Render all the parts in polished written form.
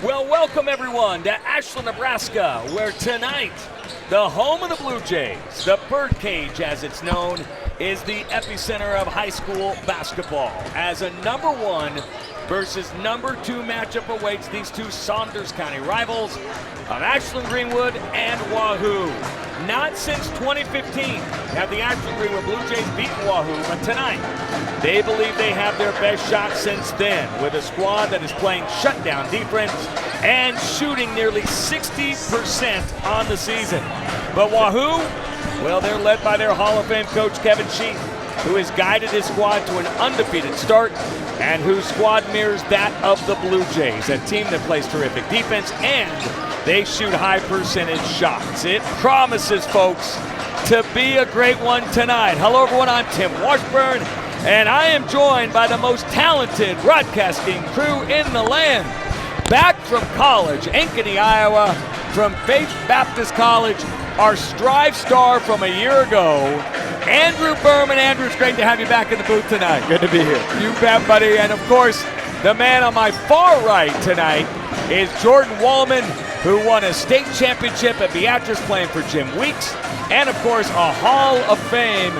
Well, welcome everyone to Ashland, Nebraska, where tonight, the home of the Blue Jays, the Birdcage as it's known, is the epicenter of high school basketball. As a number 1 versus number 2 matchup awaits these two Saunders County rivals of Ashland-Greenwood and Wahoo. Not since 2015 have the Ashland-Greenwood Blue Jays beaten Wahoo, but tonight they believe they have their best shot since then, with a squad that is playing shutdown defense and shooting nearly 60% on the season. But Wahoo, well, they're led by their Hall of Fame coach Kevin Sheet, who has guided his squad to an undefeated start and whose squad mirrors that of the Blue Jays, a team that plays terrific defense and they shoot high percentage shots. It promises, folks, to be a great one tonight. Hello, everyone. I'm Tim Washburn, and I am joined by the most talented broadcasting crew in the land. Back from college, Ankeny, Iowa, from Faith Baptist College, our Strive star from a year ago, Andrew Berman. Andrew, it's great to have you back in the booth tonight. Good to be here. You bet, buddy. And, of course, the man on my far right tonight is Jordan Wallman, who won a state championship at Beatrice playing for Jim Weeks, and of course a Hall of Fame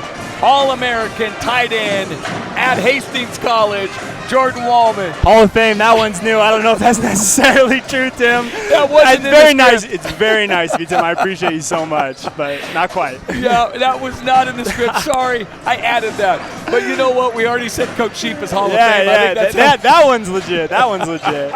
All-American tight end at Hastings College, Jordan Wallman. Hall of Fame, that one's new. I don't know if that's necessarily true, Tim. That wasn't very nice. It's very nice of you, Tim. I appreciate you so much, but not quite. Yeah, that was not in the script. Sorry, I added that. But you know what? We already said Coach Sheep is Hall of Fame. Yeah, that one's legit. That one's legit.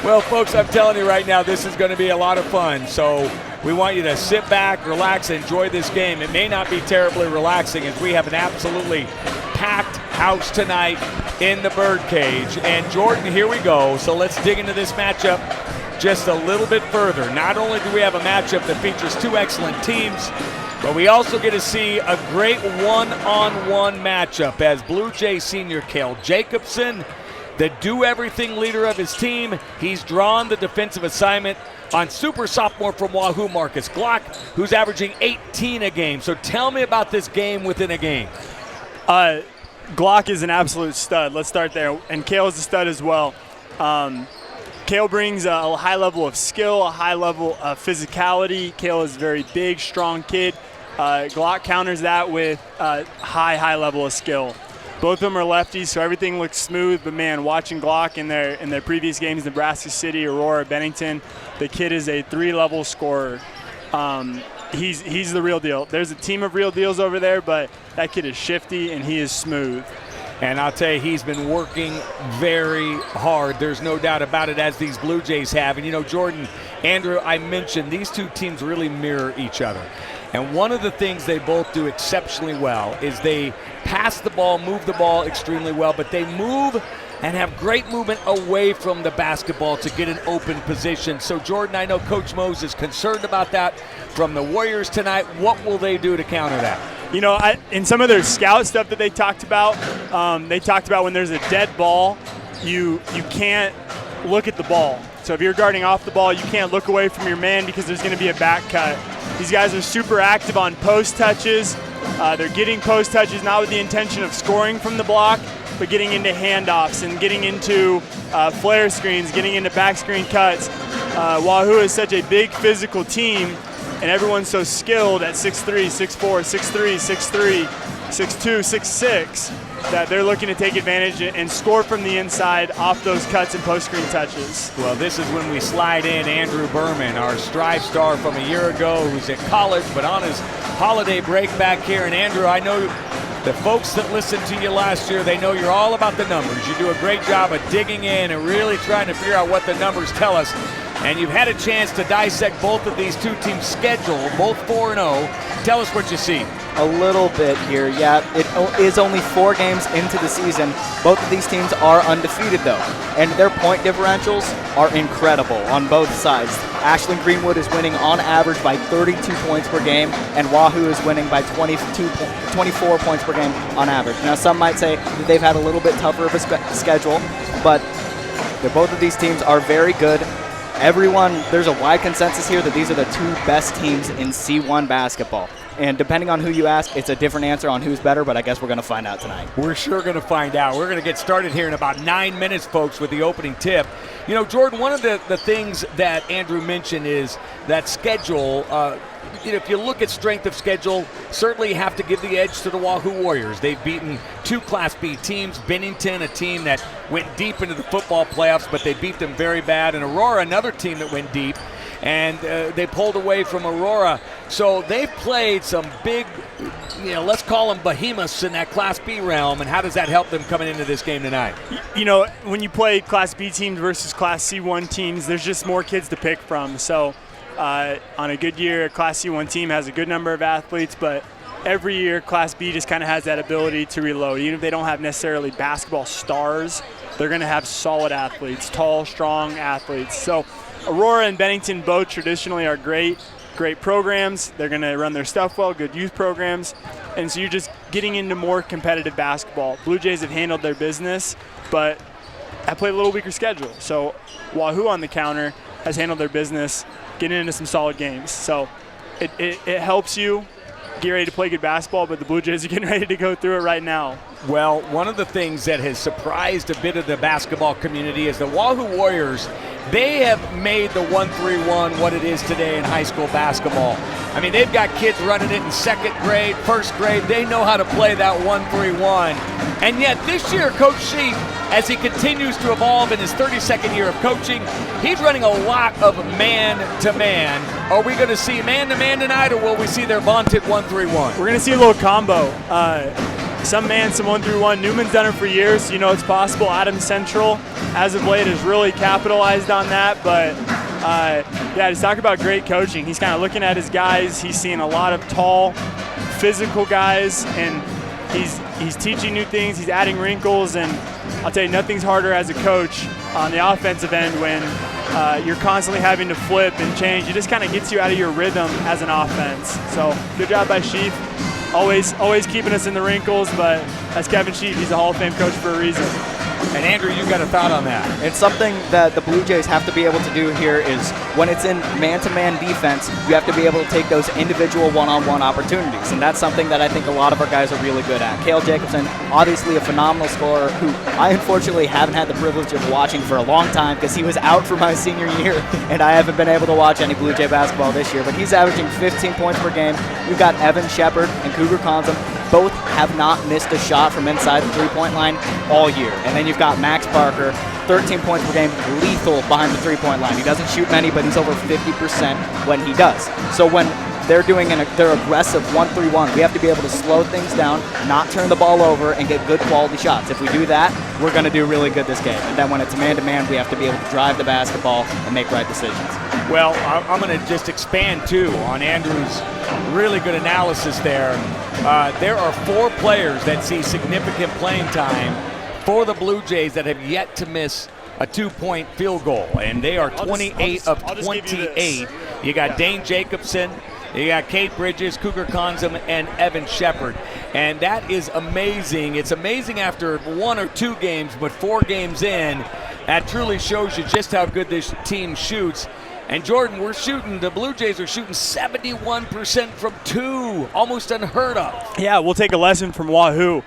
Well, folks, I'm telling you right now, this is going to be a lot of fun. So we want you to sit back, relax, enjoy this game. It may not be terribly relaxing as we have an absolutely packed house tonight in the Birdcage. And Jordan, here we go. So let's dig into this matchup just a little bit further. Not only do we have a matchup that features two excellent teams, but we also get to see a great one-on-one matchup as Blue Jay senior Cale Jacobson, the do-everything leader of his team, he's drawn the defensive assignment on super sophomore from Wahoo, Marcus Glock, who's averaging 18 a game. So tell me about this game within a game. Glock is an absolute stud. Let's start there. And Cale is a stud as well. Cale brings a high level of skill, a high level of physicality. Cale is a very big, strong kid. Glock counters that with a high level of skill. Both of them are lefties, so everything looks smooth. But man, watching Glock in their previous games, Nebraska City, Aurora, Bennington, the kid is a 3-level scorer. He's the real deal. There's a team of real deals over there, but that kid is shifty and he is smooth. And I'll tell you, he's been working very hard. There's no doubt about it, as these Blue Jays have. And you know, Jordan, Andrew, I mentioned these two teams really mirror each other. And one of the things they both do exceptionally well is they pass the ball, move the ball extremely well, but they move and have great movement away from the basketball to get an open position. So, Jordan, I know Coach Mose is concerned about that from the Warriors tonight. What will they do to counter that? You know, in some of their scout stuff that they talked about when there's a dead ball, you can't look at the ball. So if you're guarding off the ball, you can't look away from your man because there's going to be a back cut. These guys are super active on post touches. They're getting post touches not with the intention of scoring from the block, but getting into handoffs and getting into flare screens, getting into back screen cuts. Wahoo is such a big physical team, and everyone's so skilled at 6'3", 6'4", 6'3", 6'3", 6'2", 6'6", that they're looking to take advantage and score from the inside off those cuts and post screen touches. Well, this is when we slide in Andrew Berman, our Strive star from a year ago, who's at college but on his holiday break back here. And Andrew, I know the folks that listened to you last year, they know you're all about the numbers. You do a great job of digging in and really trying to figure out what the numbers tell us. And you've had a chance to dissect both of these two teams' schedule, both 4-0. Tell us what you see. A little bit here, yeah. It is only 4 games into the season. Both of these teams are undefeated, though, and their point differentials are incredible on both sides. Ashland-Greenwood is winning on average by 32 points per game, and Wahoo is winning by 24 points per game on average. Now, some might say that they've had a little bit tougher of a schedule, but both of these teams are very good. There's a wide consensus here that these are the two best teams in C1 basketball. And depending on who you ask, it's a different answer on who's better, but I guess we're going to find out tonight. We're sure going to find out. We're going to get started here in about 9 minutes, folks, with the opening tip. You know, Jordan, one of the things that Andrew mentioned is that schedule. If you look at strength of schedule, certainly you have to give the edge to the Wahoo Warriors. They've beaten 2 Class B teams, Bennington, a team that went deep into the football playoffs, but they beat them very bad, and Aurora, another team that went deep, and they pulled away from Aurora. So they've played some big, let's call them behemoths in that Class B realm, and how does that help them coming into this game tonight? You know, when you play Class B teams versus Class C1 teams, there's just more kids to pick from. So on a good year, a Class C1 team has a good number of athletes, but every year Class B just kind of has that ability to reload. Even if they don't have necessarily basketball stars, they're going to have solid athletes, tall, strong athletes. So Aurora and Bennington both traditionally are great programs. They're going to run their stuff well, good youth programs. And so you're just getting into more competitive basketball. Blue Jays have handled their business, but I play a little weaker schedule. So Wahoo on the counter has handled their business, getting into some solid games. So it helps you get ready to play good basketball, but the Blue Jays are getting ready to go through it right now. Well, one of the things that has surprised a bit of the basketball community is the Wahoo Warriors. They have made the 1-3-1 what it is today in high school basketball. I mean, they've got kids running it in second grade, first grade. They know how to play that 1-3-1. And yet this year, Coach Sheep, as he continues to evolve in his 32nd year of coaching, he's running a lot of man-to-man. Are we going to see man-to-man tonight, or will we see their vaunted 1-3-1? We're going to see a little combo. Some man, some 1-3-1. Newman's done it for years. You know it's possible. Adams Central, as of late, has really capitalized on that. But, just talk about great coaching. He's kind of looking at his guys. He's seeing a lot of tall, physical guys, and he's teaching new things. He's adding wrinkles, and I'll tell you, nothing's harder as a coach on the offensive end when you're constantly having to flip and change. It just kind of gets you out of your rhythm as an offense. So good job by Sheep. Always keeping us in the wrinkles, but that's Kevin Sheep. He's a Hall of Fame coach for a reason. And Andrew, you got a thought on that? It's something that the Blue Jays have to be able to do here is when it's in man-to-man defense, you have to be able to take those individual one-on-one opportunities. And that's something that I think a lot of our guys are really good at. Cale Jacobson, obviously a phenomenal scorer who I unfortunately haven't had the privilege of watching for a long time because he was out for my senior year and I haven't been able to watch any Blue Jay basketball this year. But he's averaging 15 points per game. You've got Evan Shepard and Cougar Consom. Both have not missed a shot from inside the three-point line all year. And then you've got Max Parker, 13 points per game, lethal behind the three-point line. He doesn't shoot many, but he's over 50% when he does. So when they're doing their aggressive 1-3-1, we have to be able to slow things down, not turn the ball over, and get good quality shots. If we do that, we're going to do really good this game. And then when it's man-to-man, we have to be able to drive the basketball and make right decisions. Well, I'm going to just expand, too, on Andrew's really good analysis there. There are 4 players that see significant playing time for the Blue Jays that have yet to miss a 2-point field goal, and they are 28 of 28. You got Dane Jacobson, you got Kate Bridges, Cougar Consom, and Evan Shepard. And that is amazing. It's amazing after 1 or 2 games, but 4 games in, that truly shows you just how good this team shoots. And Jordan, the Blue Jays are shooting 71% from 2, almost unheard of. Yeah, we'll take a lesson from Wahoo.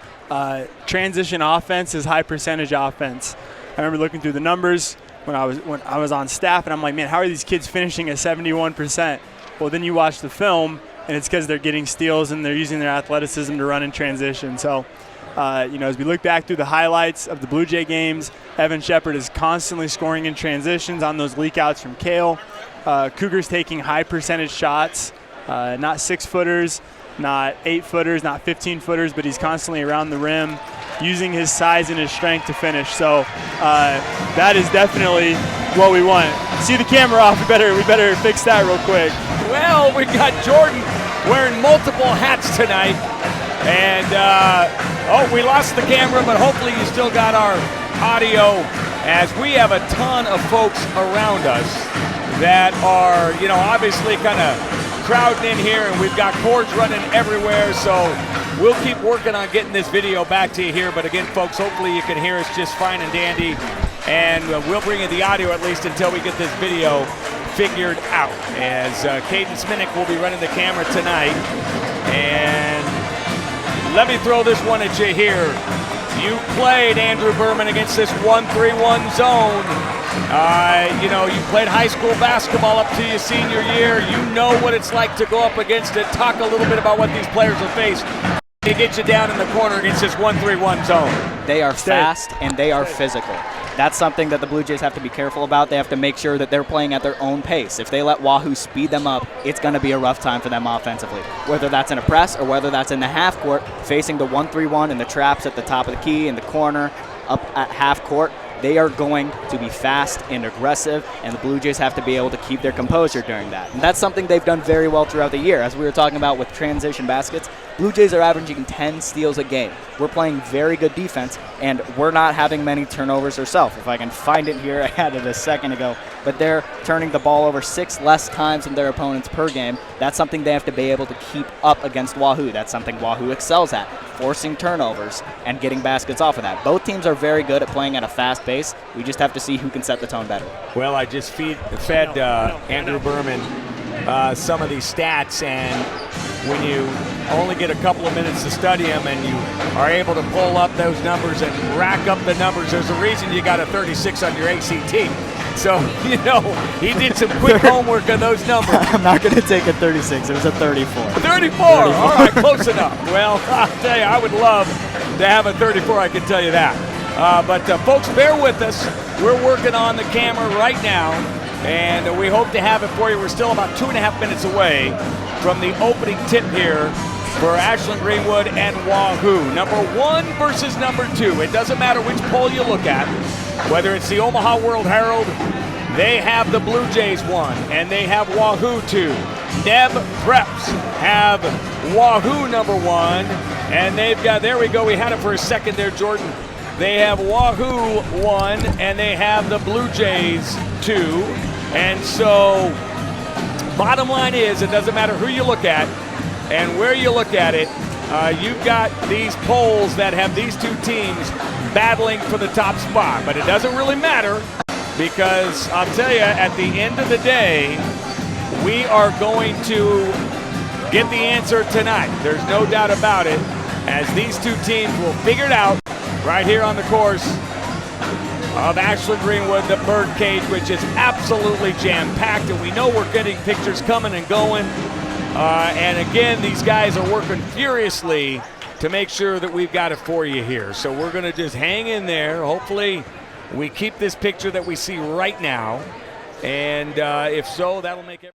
Transition offense is high percentage offense. I remember looking through the numbers when I was on staff, and I'm like, man, how are these kids finishing at 71%? Well, then you watch the film, and it's because they're getting steals and they're using their athleticism to run in transition. So, as we look back through the highlights of the Blue Jay games, Evan Shepard is constantly scoring in transitions on those leak-outs from Cale. Cougars taking high percentage shots, not 6-footers, not 8-footers, not 15-footers, but he's constantly around the rim, using his size and his strength to finish. So that is definitely what we want. See the camera off. We better fix that real quick. Well, we got Jordan wearing multiple hats tonight. And, we lost the camera, but hopefully you still got our audio, as we have a ton of folks around us that are, obviously kind of crowding in here, and we've got cords running everywhere, so we'll keep working on getting this video back to you here. But again, folks, hopefully you can hear us just fine and dandy, and we'll bring you the audio at least until we get this video figured out, as Caden Sminnick will be running the camera tonight. And let me throw this one at you here. You played, Andrew Berman, against this 1-3-1 zone. You know, you played high school basketball up to your senior year. You know what it's like to go up against it. Talk a little bit about what these players will face. They get you down in the corner against this 1-3-1 zone. They are fast and they are physical. That's something that the Blue Jays have to be careful about. They have to make sure that they're playing at their own pace. If they let Wahoo speed them up, it's going to be a rough time for them offensively. Whether that's in a press or whether that's in the half court, facing the 1-3-1 and the traps at the top of the key, in the corner, up at half court, they are going to be fast and aggressive, and the Blue Jays have to be able to keep their composure during that. And that's something they've done very well throughout the year. As we were talking about with transition baskets, Blue Jays are averaging 10 steals a game. We're playing very good defense, and we're not having many turnovers ourselves. If I can find it here, I had it a second ago, but they're turning the ball over 6 less times than their opponents per game. That's something they have to be able to keep up against Wahoo. That's something Wahoo excels at, forcing turnovers and getting baskets off of that. Both teams are very good at playing at a fast pace. We just have to see who can set the tone better. Well, I just fed Andrew Berman some of these stats, and when you only get a couple of minutes to study them and you are able to pull up those numbers and rack up the numbers, there's a reason you got a 36 on your ACT. So, you know, he did some quick homework on those numbers. I'm not going to take a 36. It was a 34. 34. All right, close enough. Well, I'll tell you, I would love to have a 34, I can tell you that. But folks, bear with us. We're working on the camera right now, and we hope to have it for you. We're still about 2.5 minutes away from the opening tip here for Ashland-Greenwood and Wahoo. Number 1 versus number 2. It doesn't matter which poll you look at, whether it's the Omaha World Herald, they have the Blue Jays 1, and they have Wahoo 2. Neb Preps have Wahoo number 1, and they've got, there we go, we had it for a second there, Jordan. They have Wahoo 1, and they have the Blue Jays 2. And so, bottom line is, it doesn't matter who you look at and where you look at it, you've got these polls that have these two teams battling for the top spot. But it doesn't really matter, because I'll tell you, at the end of the day, we are going to get the answer tonight. There's no doubt about it, as these two teams will figure it out right here on the course of Ashland-Greenwood, the Birdcage, which is absolutely jam-packed, and we know we're getting pictures coming and going. And again, these guys are working furiously to make sure that we've got it for you here. So we're going to just hang in there. Hopefully we keep this picture that we see right now. And if so, that'll make it.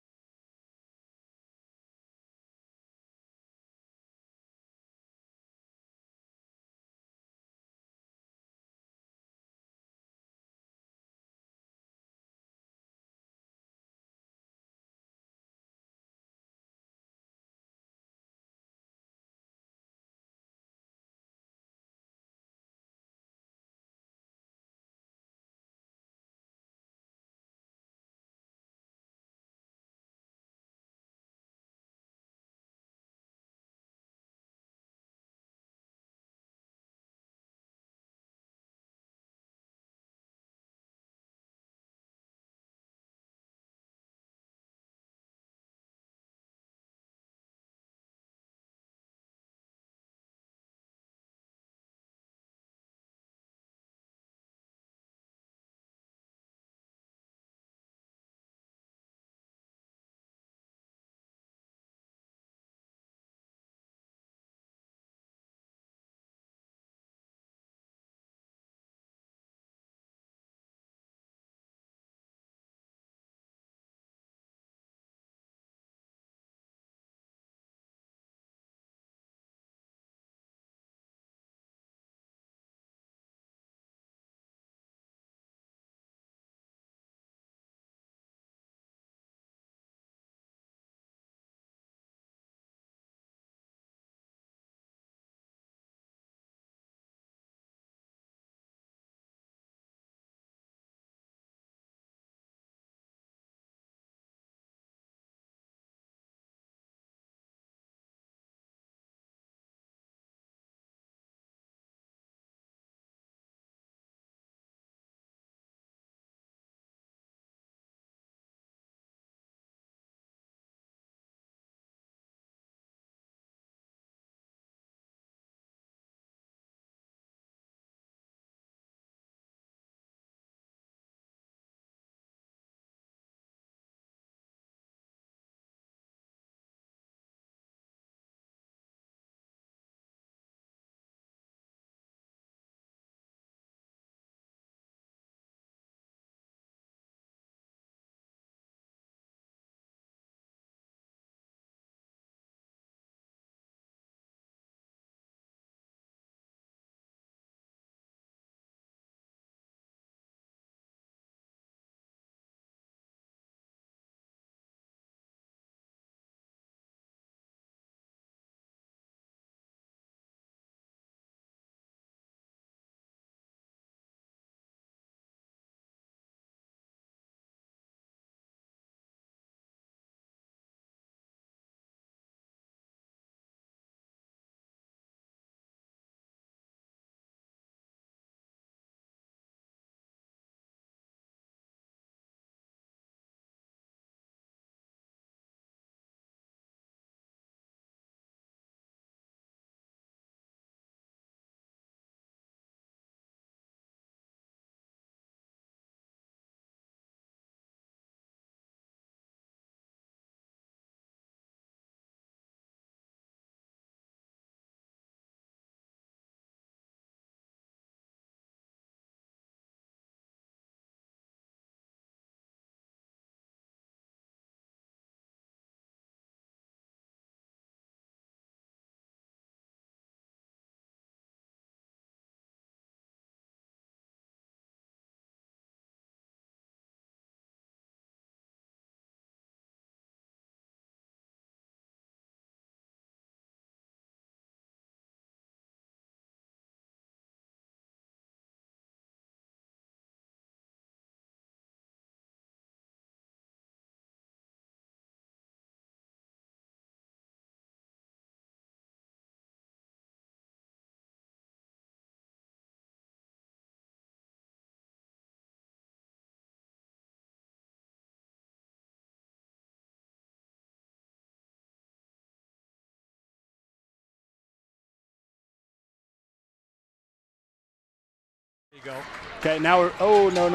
Go. Okay, now we're, oh, no.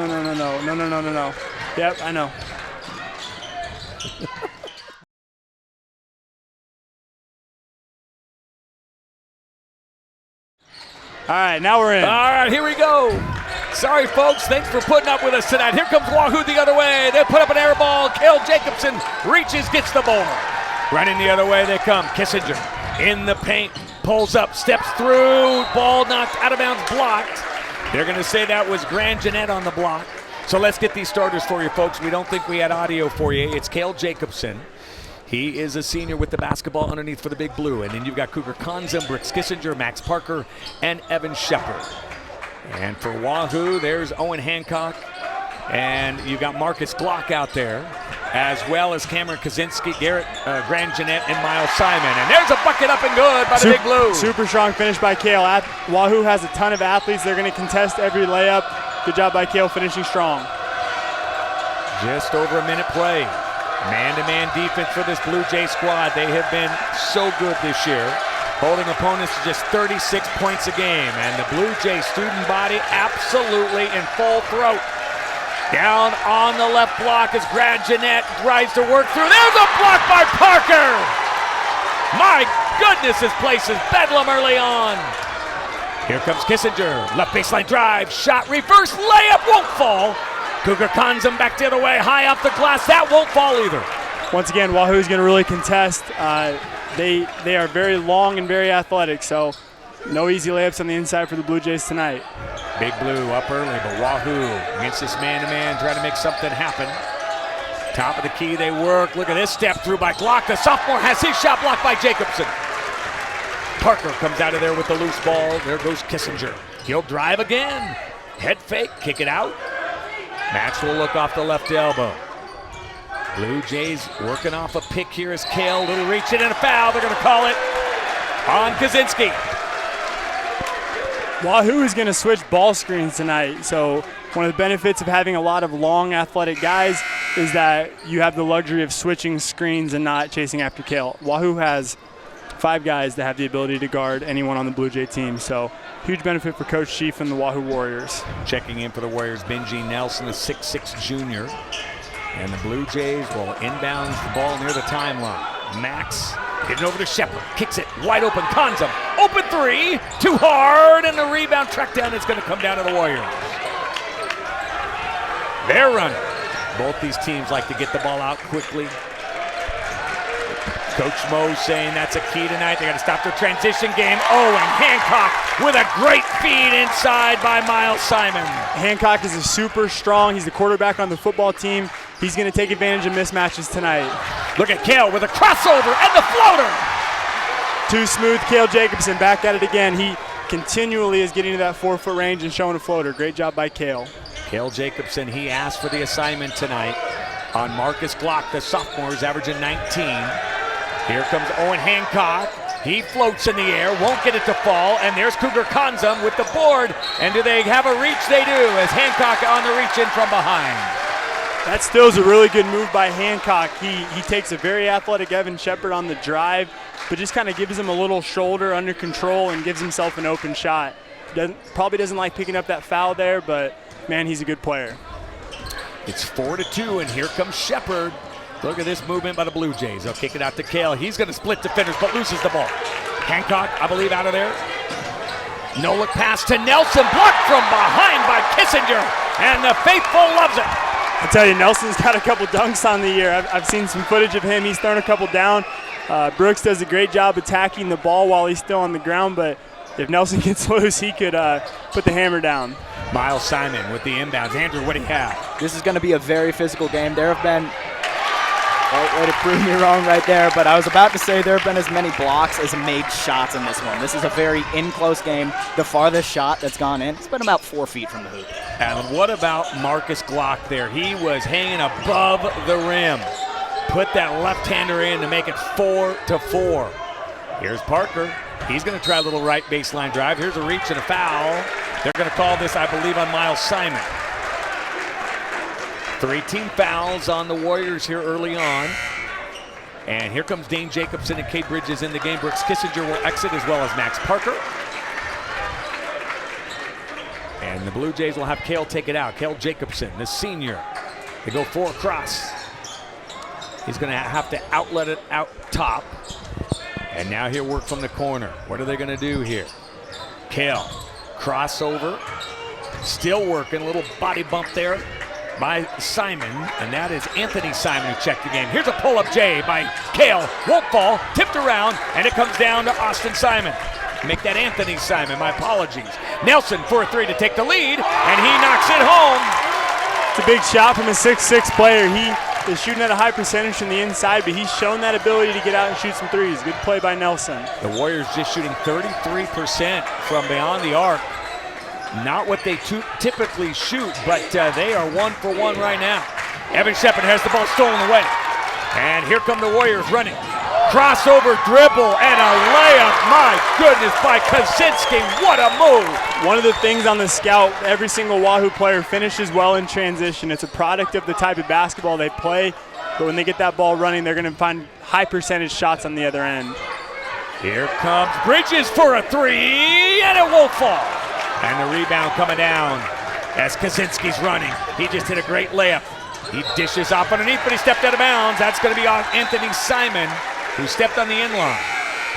Yep, I know. All right, now we're in. All right, here we go. Sorry, folks. Thanks for putting up with us tonight. Here comes Wahoo the other way. They put up an air ball. Cale Jacobson reaches, gets the ball. Running the other way they come. Kissinger in the paint. Pulls up, steps through. Ball knocked out of bounds, blocked. They're going to say that was Grand Jeanette on the block. So let's get these starters for you, folks. We don't think we had audio for you. It's Cale Jacobson. He is a senior with the basketball underneath for the Big Blue. And then you've got Cougar Konzum, Brooks Kissinger, Max Parker, and Evan Shepard. And for Wahoo, there's Owen Hancock. And you've got Marcus Glock out there, as well as Cameron Kaczynski, Garrett Grand Jeanette, and Miles Simon. And there's a bucket up and good by the Big Blue. Super strong finish by Cale. Wahoo has a ton of athletes. They're going to contest every layup. Good job by Cale finishing strong. Just over a minute play. Man-to-man defense for this Blue Jay squad. They have been so good this year, holding opponents to just 36 points a game. And the Blue Jay student body absolutely in full throat. Down on the left block as Grand Jeanette tries to work through. There's a block by Parker! My goodness, this place is bedlam early on. Here comes Kissinger. Left baseline drive, shot, reverse layup, won't fall. Cougar Konzum back the other way, high off the glass. That won't fall either. Once again, Wahoo's going to really contest. They are very long and very athletic, so no easy layups on the inside for the Blue Jays tonight. Big Blue up early, but Wahoo against this man-to-man trying to make something happen. Top of the key, they work. Look at this step through by Glock. The sophomore has his shot blocked by Jacobson. Parker comes out of there with the loose ball. There goes Kissinger. He'll drive again. Head fake, kick it out. Max will look off the left elbow. Blue Jays working off a pick here as Cale. Little reach in and a foul. They're going to call it on Kaczynski. Wahoo is going to switch ball screens tonight. So one of the benefits of having a lot of long athletic guys is that you have the luxury of switching screens and not chasing after Cale. Wahoo has 5 guys that have the ability to guard anyone on the Blue Jay team. So huge benefit for Coach Chief and the Wahoo Warriors. Checking in for the Warriors, Benji Nelson, the 6'6 junior. And the Blue Jays will inbound the ball near the timeline. Max getting over to Shepard, kicks it wide open. Konzum, open 3, too hard, and the rebound track down is going to come down to the Warriors. They're running. Both these teams like to get the ball out quickly. Coach Mo saying that's a key tonight. They got to stop their transition game. Oh, and Hancock with a great feed inside by Miles Simon. Hancock is a super strong. He's the quarterback on the football team. He's going to take advantage of mismatches tonight. Look at Cale with a crossover and the floater. Too smooth, Cale Jacobson back at it again. He continually is getting to that 4-foot range and showing a floater. Great job by Cale. Cale Jacobson, he asked for the assignment tonight on Marcus Glock, the sophomore, is averaging 19. Here comes Owen Hancock. He floats in the air, won't get it to fall, and there's Cougar Konzum with the board. And do they have a reach? They do, as Hancock on the reach in from behind. That still is a really good move by Hancock. He takes a very athletic Evan Shepard on the drive, but just kind of gives him a little shoulder under control and gives himself an open shot. Probably doesn't like picking up that foul there, but man, he's a good player. It's 4-2, and here comes Shepard. Look at this movement by the Blue Jays. They'll kick it out to Cale. He's going to split defenders, but loses the ball. Hancock, I believe, out of there. No look pass to Nelson, blocked from behind by Kissinger, and the faithful loves it. I tell you, Nelson's got a couple dunks on the year. I've seen some footage of him. He's thrown a couple down. Brooks does a great job attacking the ball while he's still on the ground, but if Nelson gets loose, he could put the hammer down. Miles Simon with the inbounds. Andrew, what do you have? This is going to be a very physical game. There have been, way to prove me wrong right there, but I was about to say there have been as many blocks as made shots in this one. This is a very in-close game. The farthest shot that's gone in, it's been about 4 feet from the hoop. And what about Marcus Glock there? He was hanging above the rim. Put that left-hander in to make it 4-4. Here's Parker. He's going to try a little right baseline drive. Here's a reach and a foul. They're going to call this, I believe, on Miles Simon. 3 team fouls on the Warriors here early on. And here comes Dane Jacobson and Cade Bridges in the game. Brooks Kissinger will exit, as well as Max Parker. And And the Blue Jays will have Cale take it out. Cale Jacobson, the senior. They go 4 across. He's going to have to outlet it out top. And now he'll work from the corner. What are they going to do here? Cale, crossover. Still working, a little body bump there by Simon, and that is Anthony Simon who checked the game. Here's a pull-up J by Cale. Won't fall, tipped around, and it comes down to Austin Simon. Make that Anthony Simon, my apologies. Nelson for a 3 to take the lead, and he knocks it home. It's a big shot from a 6'6" player. He is shooting at a high percentage from the inside, but he's shown that ability to get out and shoot some threes. Good play by Nelson. The Warriors just shooting 33% from beyond the arc. Not what they typically shoot, but they are 1 for 1 right now. Evan Shepard has the ball stolen away. And here come the Warriors running. Crossover dribble and a layup. My goodness, by Kaczynski. What a move. One of the things on the scout, every single Wahoo player finishes well in transition. It's a product of the type of basketball they play, but when they get that ball running, they're going to find high percentage shots on the other end. Here comes Bridges for a 3, and it won't fall. And the rebound coming down as Kaczynski's running. He just hit a great layup. He dishes off underneath, but he stepped out of bounds. That's going to be off Anthony Simon, who stepped on the end line.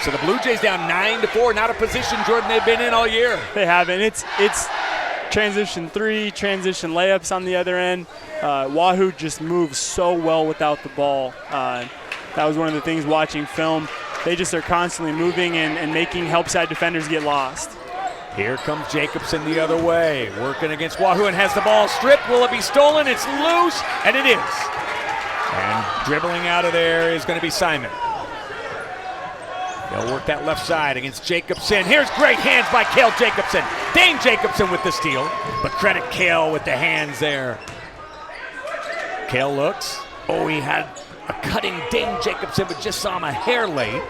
So the Blue Jays down 9-4. Not a position, Jordan, they've been in all year. They haven't. It's transition 3, transition layups on the other end. Wahoo just moves so well without the ball. That was one of the things watching film. They just are constantly moving and making help side defenders get lost. Here comes Jacobson the other way, working against Wahoo and has the ball stripped. Will it be stolen? It's loose, and it is. And dribbling out of there is going to be Simon. They'll work that left side against Jacobson. Here's great hands by Cale Jacobson. Dane Jacobson with the steal, but credit Cale with the hands there. Cale looks. Oh, he had a cutting Dane Jacobson, but just saw him a hair late.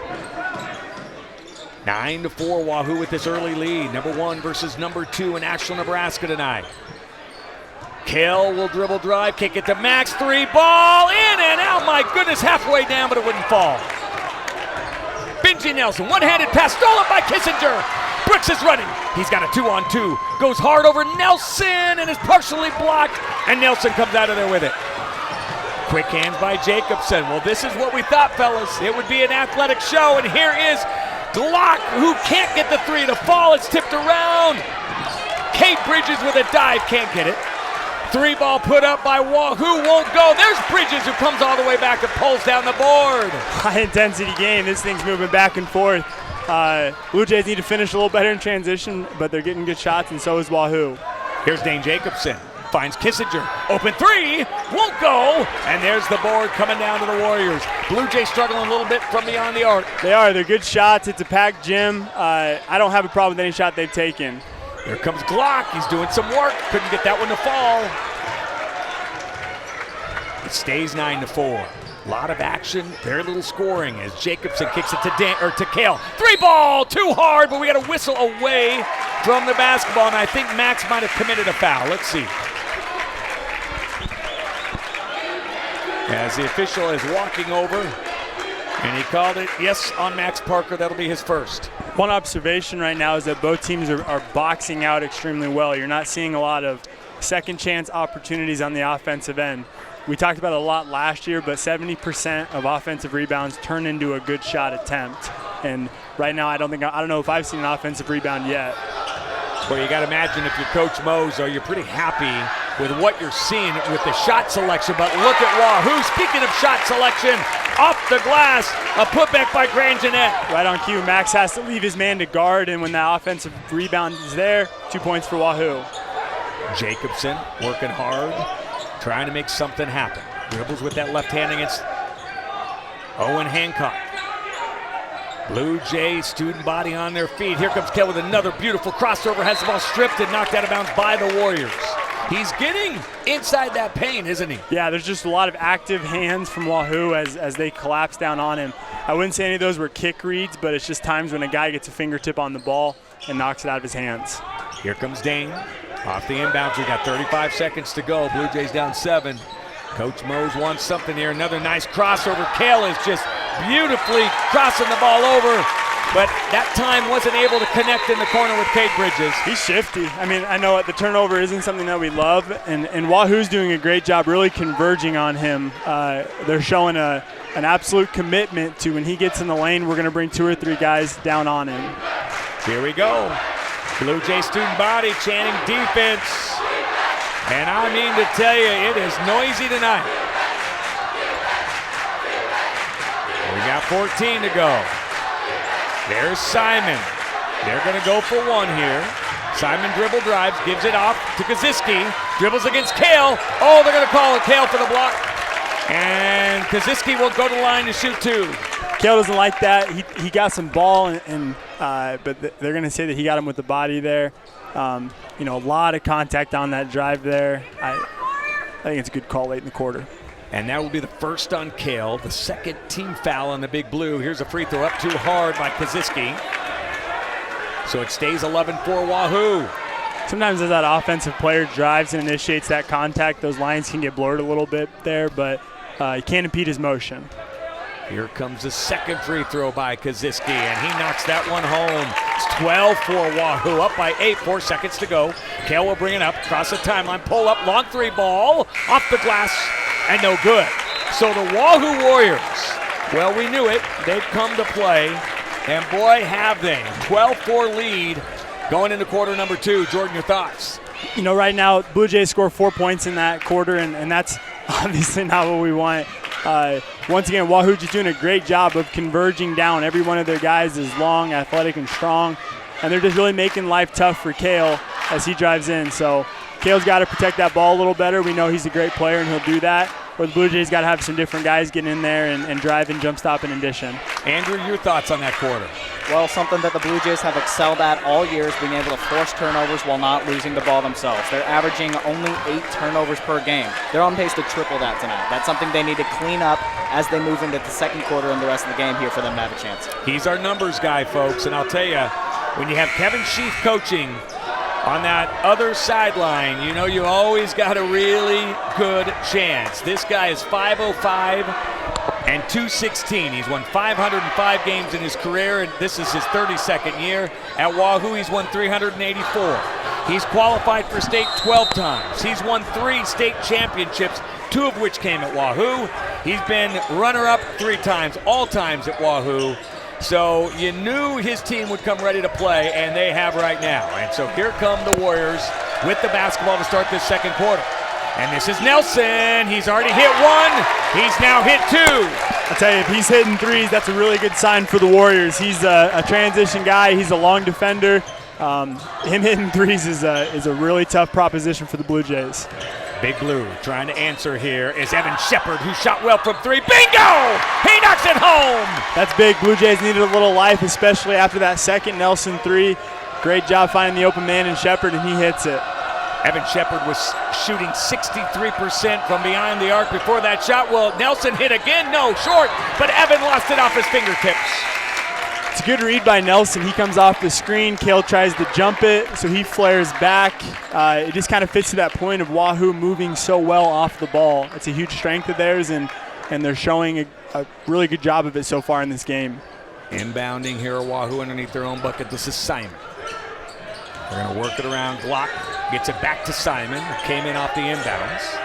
9-4 Wahoo with this early lead. Number 1 versus number 2 in Ashland, Nebraska tonight. Cale will dribble drive, kick it to Max, 3 ball, in and out. My goodness, halfway down, but it wouldn't fall. Benji Nelson, one-handed pass, stolen by Kissinger. Brooks is running. He's got a 2-on-2. Goes hard over Nelson and is partially blocked, and Nelson comes out of there with it. Quick hands by Jacobson. Well, this is what we thought, fellas. It would be an athletic show, and here is Glock, who can't get the 3 to fall. It's tipped around. Kate Bridges with a dive, can't get it. 3 ball put up by Wahoo, won't go. There's Bridges who comes all the way back and pulls down the board. High intensity game. This thing's moving back and forth. Blue Jays need to finish a little better in transition, but they're getting good shots, and so is Wahoo. Here's Dane Jacobson. Finds Kissinger. Open 3. Won't go. And there's the board coming down to the Warriors. Blue Jays struggling a little bit from beyond the arc. They are. They're good shots. It's a packed gym. I don't have a problem with any shot they've taken. Here comes Glock. He's doing some work. Couldn't get that one to fall. It stays 9-4. A lot of action, very little scoring as Jacobson kicks it to Cale. 3 ball, too hard, but we got a whistle away from the basketball, and I think Max might have committed a foul. Let's see. As the official is walking over, and he called it, yes, on Max Parker. That'll be his first. One observation right now is that both teams are boxing out extremely well. You're not seeing a lot of second chance opportunities on the offensive end. We talked about it a lot last year, but 70% of offensive rebounds turn into a good shot attempt. And right now, I don't know if I've seen an offensive rebound yet. Well, you got to imagine if you're Coach Mose, you're pretty happy with what you're seeing with the shot selection. But look at Wahoo. Speaking of shot selection, off the glass, a putback by Grand Jeanette. Right on cue. Max has to leave his man to guard, and when that offensive rebound is there, 2 points for Wahoo. Jacobson working hard, trying to make something happen. Dribbles with that left hand against Owen Hancock. Blue Jays student body on their feet. Here comes Cale with another beautiful crossover. Has the ball stripped and knocked out of bounds by the Warriors. He's getting inside that paint, isn't he? Yeah, there's just a lot of active hands from Wahoo as they collapse down on him. I wouldn't say any of those were kick reads, but it's just times when a guy gets a fingertip on the ball and knocks it out of his hands. Here comes Dane. Off the inbounds, we got 35 seconds to go. Blue Jays down 7. Coach Mose wants something here. Another nice crossover. Cale is just beautifully crossing the ball over. but that time wasn't able to connect in the corner with Cade Bridges. He's shifty. I mean, I know the turnover isn't something that we love, and Wahoo's doing a great job really converging on him. They're showing an absolute commitment to when he gets in the lane, we're going to bring 2 or 3 guys down on him. Here we go. Blue Jay student body chanting defense. And I mean to tell you, it is noisy tonight. We got 14 to go. There's Simon. They're going to go for 1 here. Simon dribble drives, gives it off to Kaziski. Dribbles against Cale. Oh, they're going to call it Cale for the block. And Kaziski will go to the line to shoot 2. Cale doesn't like that. He got some ball, but they're going to say that he got him with the body there. A lot of contact on that drive there. I think it's a good call late in the quarter. And that will be the first on Cale, the second team foul on the Big Blue. Here's a free throw up too hard by Kaziski. So it stays 11-4 Wahoo. Sometimes as that offensive player drives and initiates that contact, those lines can get blurred a little bit there, but you can't impede his motion. Here comes the second free throw by Kaziski, and he knocks that one home. It's 12-4 Wahoo, up by 8, 4 seconds to go. Cale will bring it up, across the timeline, pull up, long 3 ball, off the glass, and no good. So the Wahoo Warriors, well, we knew it. They've come to play, and boy, have they. 12-4 lead going into quarter number 2. Jordan, your thoughts? Right now, Blue Jays score 4 points in that quarter, and that's obviously not what we want. Once again, Wahoo just doing a great job of converging down. Every one of their guys is long, athletic, and strong, and they're just really making life tough for Cale as he drives in. So Cale's got to protect that ball a little better. We know he's a great player, and he'll do that. Or the Blue Jays got to have some different guys getting in there and drive and jump stop in addition. Andrew, your thoughts on that quarter? Well, something that the Blue Jays have excelled at all year is being able to force turnovers while not losing the ball themselves. They're averaging only 8 turnovers per game. They're on pace to triple that tonight. That's something they need to clean up as they move into the second quarter and the rest of the game here for them to have a chance. He's our numbers guy, folks, and I'll tell you, when you have Kevin Sheaf coaching on that other sideline, you always got a really good chance. This guy is 505 and 216. He's won 505 games in his career, and this is his 32nd year. At Wahoo, he's won 384. He's qualified for state 12 times. He's won 3 state championships, 2 of which came at Wahoo. He's been runner-up 3 times, all times at Wahoo. So you knew his team would come ready to play, and they have right now. And so here come the Warriors with the basketball to start this second quarter. And this is Nelson. He's already hit 1. He's now hit 2. I'll tell you, if he's hitting 3s, that's a really good sign for the Warriors. He's a transition guy. He's a long defender. Him hitting 3s is a really tough proposition for the Blue Jays. Big Blue trying to answer here is Evan Shepard, who shot well from 3. Bingo! He knocks it home! That's big. Blue Jays needed a little life, especially after that second Nelson 3. Great job finding the open man in Shepard, and he hits it. Evan Shepard was shooting 63% from behind the arc before that shot. Well, Nelson hit again. No, short, but Evan lost it off his fingertips. It's a good read by Nelson. He comes off the screen. Cale tries to jump it, so he flares back. It just kind of fits to that point of Wahoo moving so well off the ball. It's a huge strength of theirs, and they're showing a really good job of it so far in this game. Inbounding here, Wahoo underneath their own bucket. This is Simon. They're going to work it around. Glock gets it back to Simon, who came in off the inbounds.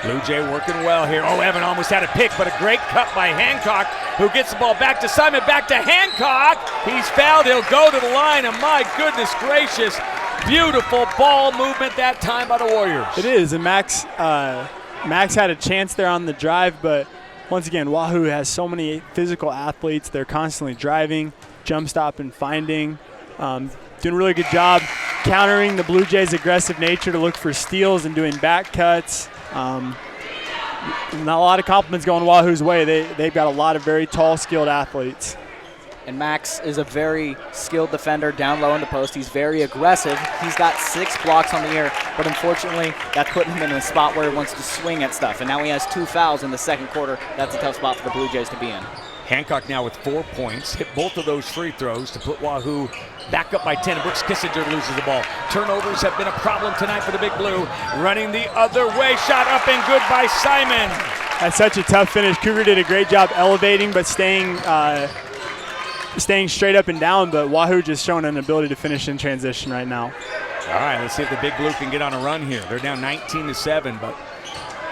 Blue Jay working well here. Oh, Evan almost had a pick, but a great cut by Hancock, who gets the ball back to Simon, back to Hancock. He's fouled. He'll go to the line, and my goodness gracious, beautiful ball movement that time by the Warriors. It is, and Max had a chance there on the drive, but once again, Wahoo has so many physical athletes. They're constantly driving, jump stop, and finding. Doing a really good job countering the Blue Jays' aggressive nature to look for steals and doing back cuts. Not a lot of compliments going Wahoo's way. They've got a lot of very tall, skilled athletes. And Max is a very skilled defender down low in the post. He's very aggressive. He's got 6 blocks on the year, but unfortunately, that's putting him in a spot where he wants to swing at stuff. And now he has 2 fouls in the second quarter. That's a tough spot for the Blue Jays to be in. Hancock now with 4 points, hit both of those free throws to put Wahoo back up by 10. Brooks Kissinger loses the ball. Turnovers have been a problem tonight for the Big Blue. Running the other way, shot up and good by Simon. That's such a tough finish. Cougar did a great job elevating, but staying staying straight up and down, but Wahoo just showing an ability to finish in transition right now. All right, let's see if the Big Blue can get on a run here. They're down 19-7, but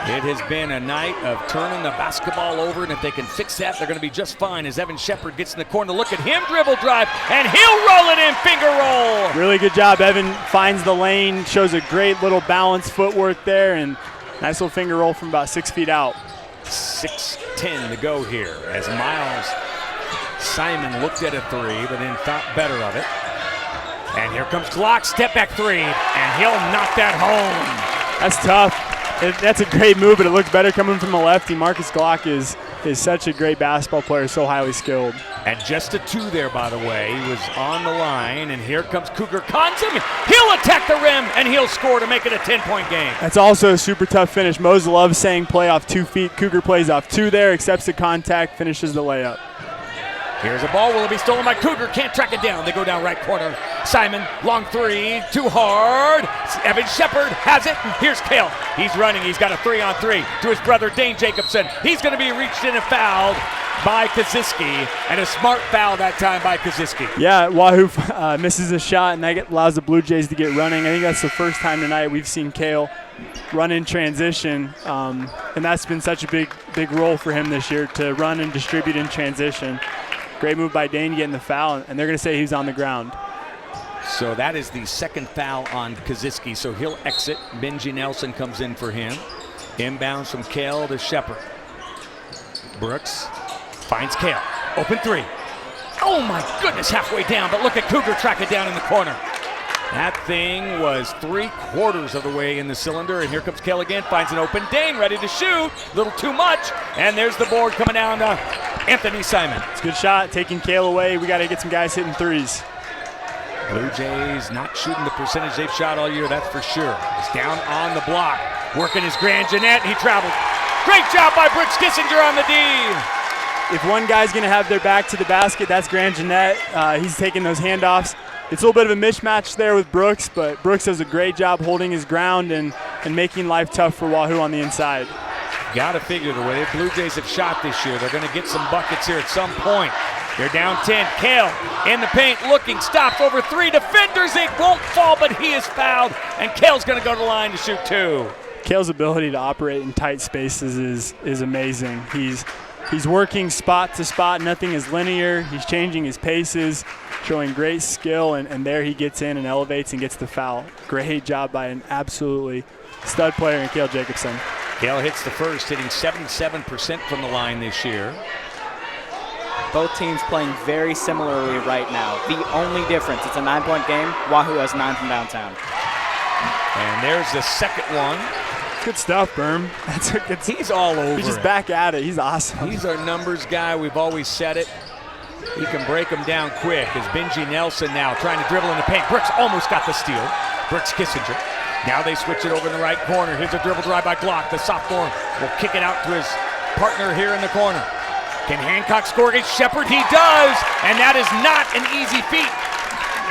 it has been a night of turning the basketball over, and if they can fix that, they're going to be just fine as Evan Shepard gets in the corner. Look at him dribble drive, and he'll roll it in, finger roll. Really good job. Evan finds the lane, shows a great little balance footwork there, and nice little finger roll from about 6 feet out. 6:10 to go here as Miles Simon looked at a three, but then thought better of it. And here comes Glock, step back three, and he'll knock that home. That's tough. That's a great move, but it looked better coming from a lefty. Marcus Glock is such a great basketball player, so highly skilled. And just a two there, by the way. He was on the line, and here comes Cougar Consum. He'll attack the rim, and he'll score to make it a 10-point game. That's also a super tough finish. Mose loves saying play off 2 feet. Cougar plays off 2 there, accepts the contact, finishes the layup. Here's a ball. Will it be stolen by Cougar? Can't track it down. They go down right corner. Simon, long three, too hard. Evan Shepard has it. Here's Cale. He's running. He's got a 3-on-3 to his brother Dane Jacobson. He's going to be reached in and fouled by Kaziski, and a smart foul that time by Kaziski. Yeah, Wahoo misses a shot, and that allows the Blue Jays to get running. I think that's the first time tonight we've seen Cale run in transition, and that's been such a big role for him this year, to run and distribute in transition. Great move by Dane getting the foul, and they're going to say he's on the ground. So that is the second foul on Kaziski, so he'll exit. Benji Nelson comes in for him. Inbounds from Cale to Shepard. Brooks finds Cale. Open three. Oh my goodness, halfway down, but look at Cougar track it down in the corner. That thing was 3/4 of the way in the cylinder, and here comes Cale again, finds an open Dane, ready to shoot. A little too much, and there's the board coming down to Anthony Simon. It's a good shot, taking Cale away. We got to get some guys hitting threes. Blue Jays not shooting the percentage they've shot all year, that's for sure. He's down on the block, working his Grand Jeanette, he traveled. Great job by Brooks Kissinger on the D. If one guy's going to have their back to the basket, that's Grand Jeanette. He's taking those handoffs. It's a little bit of a mismatch there with Brooks, but Brooks does a great job holding his ground and making life tough for Wahoo on the inside. Got to figure the way the Blue Jays have shot this year, they're going to get some buckets here at some point. They're down 10. Cale in the paint looking, stops over 3 defenders. It won't fall, but he is fouled, and Cale's going to go to the line to shoot 2. Cale's ability to operate in tight spaces is amazing. He's working spot to spot. Nothing is linear. He's changing his paces, showing great skill, and there he gets in and elevates and gets the foul. Great job by an absolutely stud player in Cale Jacobson. Cale hits the first, hitting 77% from the line this year. Both teams playing very similarly right now. The only difference, it's a 9-point game. Wahoo has 9 from downtown. And there's the second one. Good stuff, Berm. He's all over. He's just back at it. He's awesome. He's our numbers guy. We've always said it. He can break them down quick. As Benji Nelson now trying to dribble in the paint. Brooks almost got the steal. Brooks Kissinger. Now they switch it over in the right corner. Here's a dribble drive by Glock. The sophomore will kick it out to his partner here in the corner. Can Hancock score against Shepard? He does, and that is not an easy feat.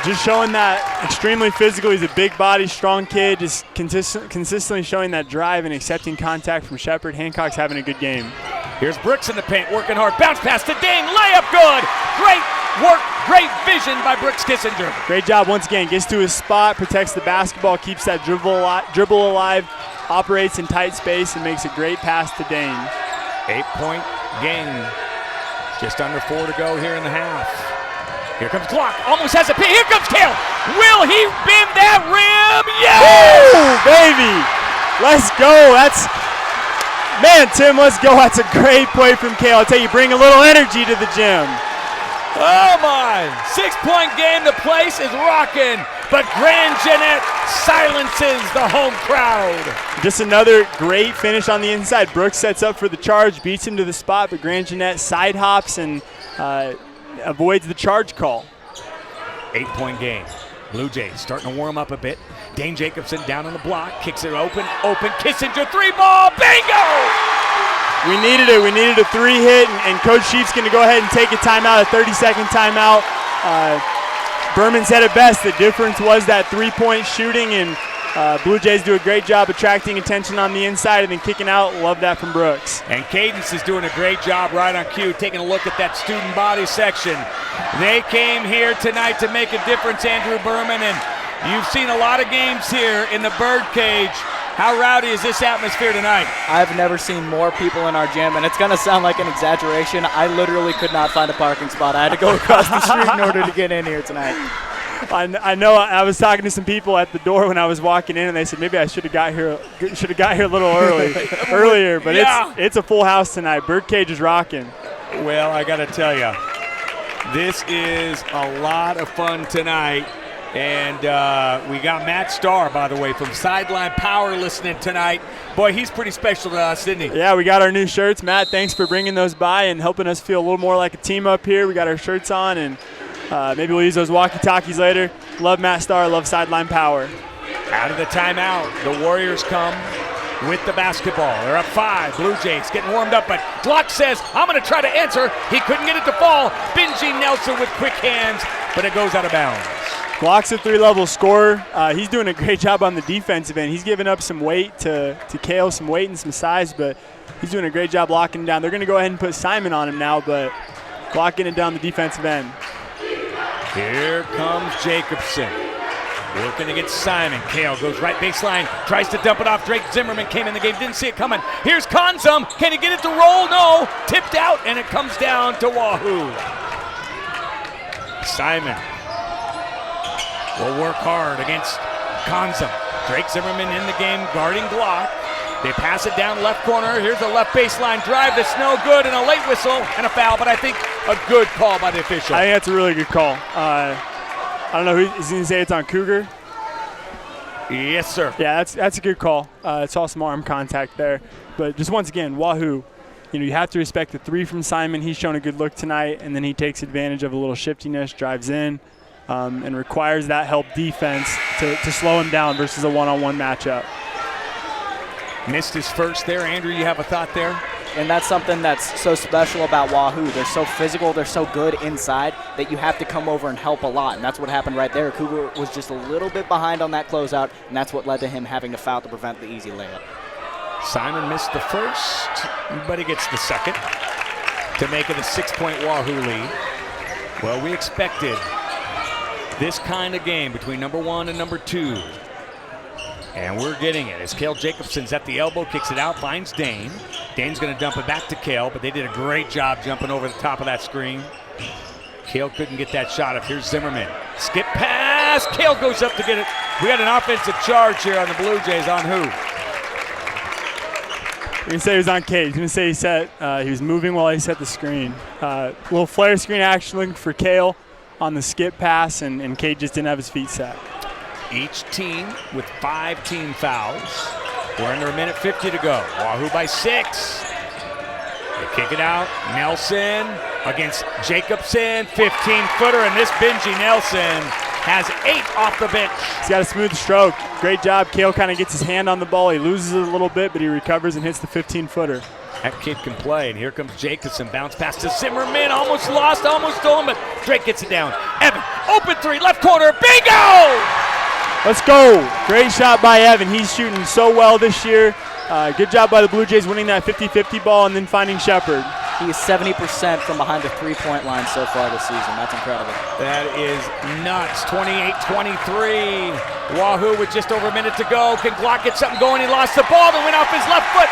Just showing that extremely physical. He's a big body, strong kid, just consistently showing that drive and accepting contact from Shepard. Hancock's having a good game. Here's Brooks in the paint, working hard. Bounce pass to Dane, layup good. Great work, great vision by Brooks Kissinger. Great job once again. Gets to his spot, protects the basketball, keeps that dribble alive, operates in tight space, and makes a great pass to Dane. 8-point game. Just under 4 to go here in the half. Here comes Glock, almost has a pin. Here comes Cale. Will he bend that rim? Yes! Woo, baby! Let's go. Man, Tim, let's go. That's a great play from Cale. I'll tell you, bring a little energy to the gym. Oh my, 6-point game. The place is rocking, but Grand Jeanette silences the home crowd. Just another great finish on the inside. Brooks sets up for the charge, beats him to the spot, but Grand Jeanette side hops and avoids the charge call. 8-point game. Blue Jays starting to warm up a bit. Dane Jacobson down on the block, kicks it open. Kissinger 3-ball, bingo! We needed it. We needed a 3 hit, and Coach Sheep's going to go ahead and take a timeout, a 30-second timeout. Berman said it best. The difference was that 3-point shooting, and Blue Jays do a great job attracting attention on the inside and then kicking out. Love that from Brooks. And Cadence is doing a great job right on cue, taking a look at that student body section. They came here tonight to make a difference, Andrew Berman, and you've seen a lot of games here in the Birdcage. How rowdy is this atmosphere tonight? I've never seen more people in our gym, and it's going to sound like an exaggeration. I literally could not find a parking spot. I had to go across the street in order to get in here tonight. I know. I was talking to some people at the door when I was walking in, and they said maybe I should have got here a little earlier. But yeah. It's a full house tonight. Birdcage is rocking. Well, I got to tell you, this is a lot of fun tonight. And we got Matt Starr, by the way, from Sideline Power listening tonight. Boy, he's pretty special to us, isn't he? Yeah, we got our new shirts. Matt, thanks for bringing those by and helping us feel a little more like a team up here. We got our shirts on, and maybe we'll use those walkie-talkies later. Love Matt Starr. Love Sideline Power. Out of the timeout, the Warriors come with the basketball. They're up 5. Blue Jays getting warmed up, but Glock says, I'm going to try to answer. He couldn't get it to fall. Benji Nelson with quick hands, but it goes out of bounds. Glock's a 3-level scorer. He's doing a great job on the defensive end. He's giving up some weight to Cale, some weight and some size, but he's doing a great job locking him down. They're going to go ahead and put Simon on him now, but Glock getting it down the defensive end. Here comes Jacobson. Working against Simon. Cale goes right baseline, tries to dump it off. Drake Zimmerman came in the game, didn't see it coming. Here's Konzum. Can he get it to roll? No. Tipped out, and it comes down to Wahoo. Simon will work hard against Konzum. Drake Zimmerman in the game guarding Glock. They pass it down left corner. Here's a left baseline drive that's no good, and a late whistle and a foul, but I think a good call by the official. I think that's a really good call. I don't know, is he going to say it's on Cougar? Yes, sir. Yeah, that's a good call. It's all some arm contact there. But just once again, Wahoo, you have to respect the 3 from Simon. He's shown a good look tonight, and then he takes advantage of a little shiftiness, drives in, and requires that help defense to slow him down versus a one-on-one matchup. Missed his first there. Andrew, you have a thought there? And that's something that's so special about Wahoo. They're so physical, they're so good inside that you have to come over and help a lot. And that's what happened right there. Cougar was just a little bit behind on that closeout, and that's what led to him having to foul to prevent the easy layup. Simon missed the first, but he gets the second to make it a 6-point Wahoo lead. Well, we expected this kind of game between number 1 and number 2. And we're getting it as Cale Jacobson's at the elbow, kicks it out, finds Dane. Dane's going to dump it back to Cale, but they did a great job jumping over the top of that screen. Cale couldn't get that shot up. Here's Zimmerman. Skip pass. Cale goes up to get it. We got an offensive charge here on the Blue Jays. On who? You're going to say he was on Cade. He's going to say he was moving while he set the screen. Little flare screen action looking for Cale on the skip pass, and Cade just didn't have his feet set. Each team with 5 team fouls. We're under 1:50 to go. Wahoo by 6. They kick it out. Nelson against Jacobson. 15-footer, and this Benji Nelson has 8 off the bench. He's got a smooth stroke. Great job. Cale kind of gets his hand on the ball. He loses it a little bit, but he recovers and hits the 15-footer. That kid can play, and here comes Jacobson. Bounce pass to Zimmerman. Almost lost, almost stolen, but Drake gets it down. Evan, open 3, left corner. Bingo! Let's go. Great shot by Evan. He's shooting so well this year. Good job by the Blue Jays winning that 50-50 ball and then finding Shepard. He is 70% from behind the 3-point line so far this season. That's incredible. That is nuts. 28-23. Wahoo with just over a minute to go. Can Glock get something going? He lost the ball and went off his left foot.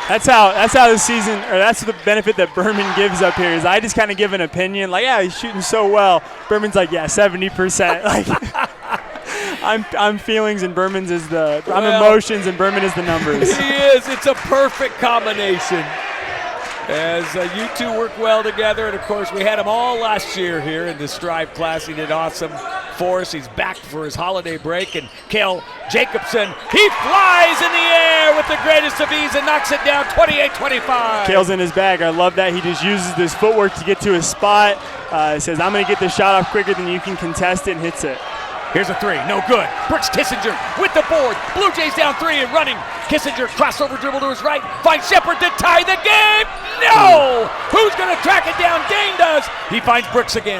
That's how the season, or that's the benefit that Berman gives up here, is I just kind of give an opinion, like, yeah, he's shooting so well. Berman's like, yeah, 70%. Like, I'm feelings and Berman's is I'm emotions and Berman is the numbers. He is. It's a perfect combination. As you two work well together, and of course we had him all last year here in the Strive class. He did awesome for us. He's back for his holiday break, and Cale Jacobson, he flies in the air with the greatest of ease and knocks it down 28-25. Cale's in his bag. I love that. He just uses this footwork to get to his spot. Says, I'm going to get this shot off quicker than you can contest it, and hits it. Here's a 3, no good. Brooks Kissinger with the board. Blue Jays down 3 and running. Kissinger crossover dribble to his right. Finds Shepard to tie the game. No! Who's going to track it down? Dane does. He finds Brooks again.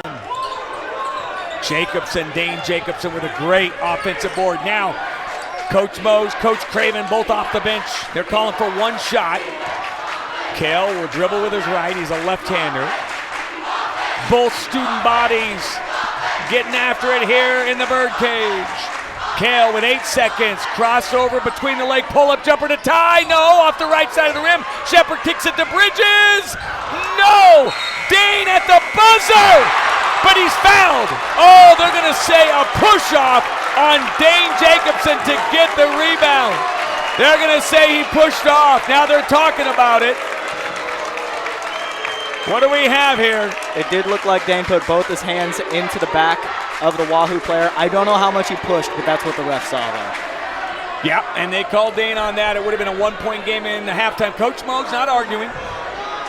Jacobson, Dane Jacobson with a great offensive board. Now, Coach Mose, Coach Craven, both off the bench. They're calling for one shot. Cale will dribble with his right. He's a left-hander. Both student bodies getting after it here in the birdcage. Cale with 8 seconds. Crossover between the leg. Pull-up jumper to tie. No, off the right side of the rim. Shepard kicks it to Bridges. No! Dane at the buzzer! But he's fouled. Oh, they're going to say a push-off on Dane Jacobson to get the rebound. They're going to say he pushed off. Now they're talking about it. What do we have here? It did look like Dane put both his hands into the back of the Wahoo player. I don't know how much he pushed, but that's what the ref saw there. Yeah, and they called Dane on that. It would have been a one-point game in the halftime. Coach Moe's not arguing.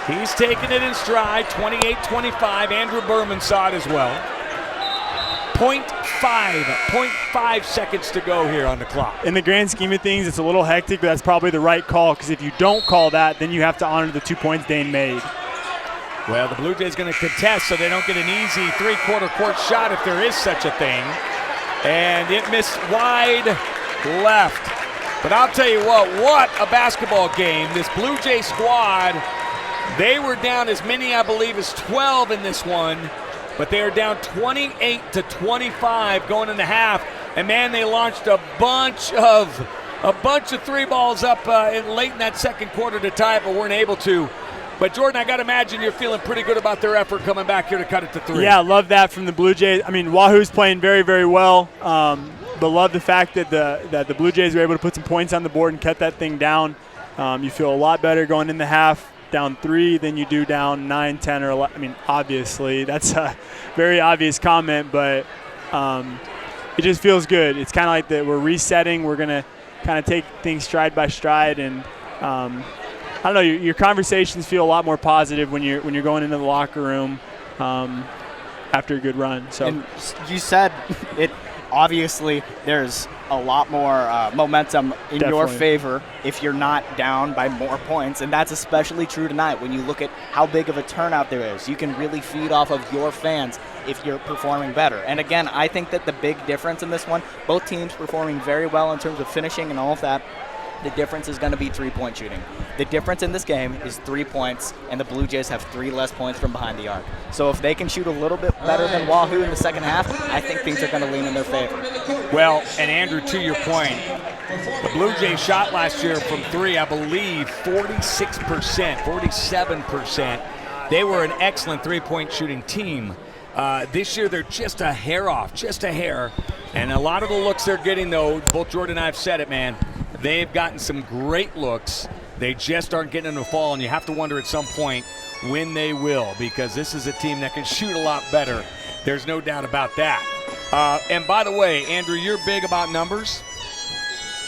He's taking it in stride, 28-25. Andrew Berman saw it as well. 0.5 seconds to go here on the clock. In the grand scheme of things, it's a little hectic, but that's probably the right call, because if you don't call that, then you have to honor the 2 points Dane made. Well, the Blue Jays going to contest so they don't get an easy three-quarter court shot if there is such a thing. And it missed wide left. But I'll tell you what a basketball game. This Blue Jay squad, they were down as many, I believe, as 12 in this one. But they are down 28-25 going in the half. And, man, they launched a bunch of three balls up late in that second quarter to tie it, but weren't able to. But, Jordan, I got to imagine you're feeling pretty good about their effort coming back here to cut it to 3. Yeah, love that from the Blue Jays. I mean, Wahoo's playing very, very well. But love the fact that the Blue Jays were able to put some points on the board and cut that thing down. You feel a lot better going in the half down 3 than you do down 9, 10, or 11. I mean, obviously, that's a very obvious comment, but it just feels good. It's kind of like that we're resetting. We're going to kind of take things stride by stride, and I don't know, your conversations feel a lot more positive when you're going into the locker room after a good run. So and you said it. Obviously, there's a lot more momentum in your favor if you're not down by more points, and that's especially true tonight when you look at how big of a turnout there is. You can really feed off of your fans if you're performing better. And again, I think that the big difference in this one, both teams performing very well in terms of finishing and all of that, the difference is going to be 3-point shooting. The difference in this game is 3 points, and the Blue Jays have 3 less points from behind the arc. So if they can shoot a little bit better than Wahoo in the second half, I think things are going to lean in their favor. Well, and Andrew, to your point, the Blue Jays shot last year from 3, I believe, 46%, 47%. They were an excellent 3-point shooting team. This year they're just a hair off, just a hair. And a lot of the looks they're getting, though, both Jordan and I have said it, man, they've gotten some great looks. They just aren't getting them to fall, and you have to wonder at some point when they will, because this is a team that can shoot a lot better. There's no doubt about that. And by the way, Andrew, you're big about numbers.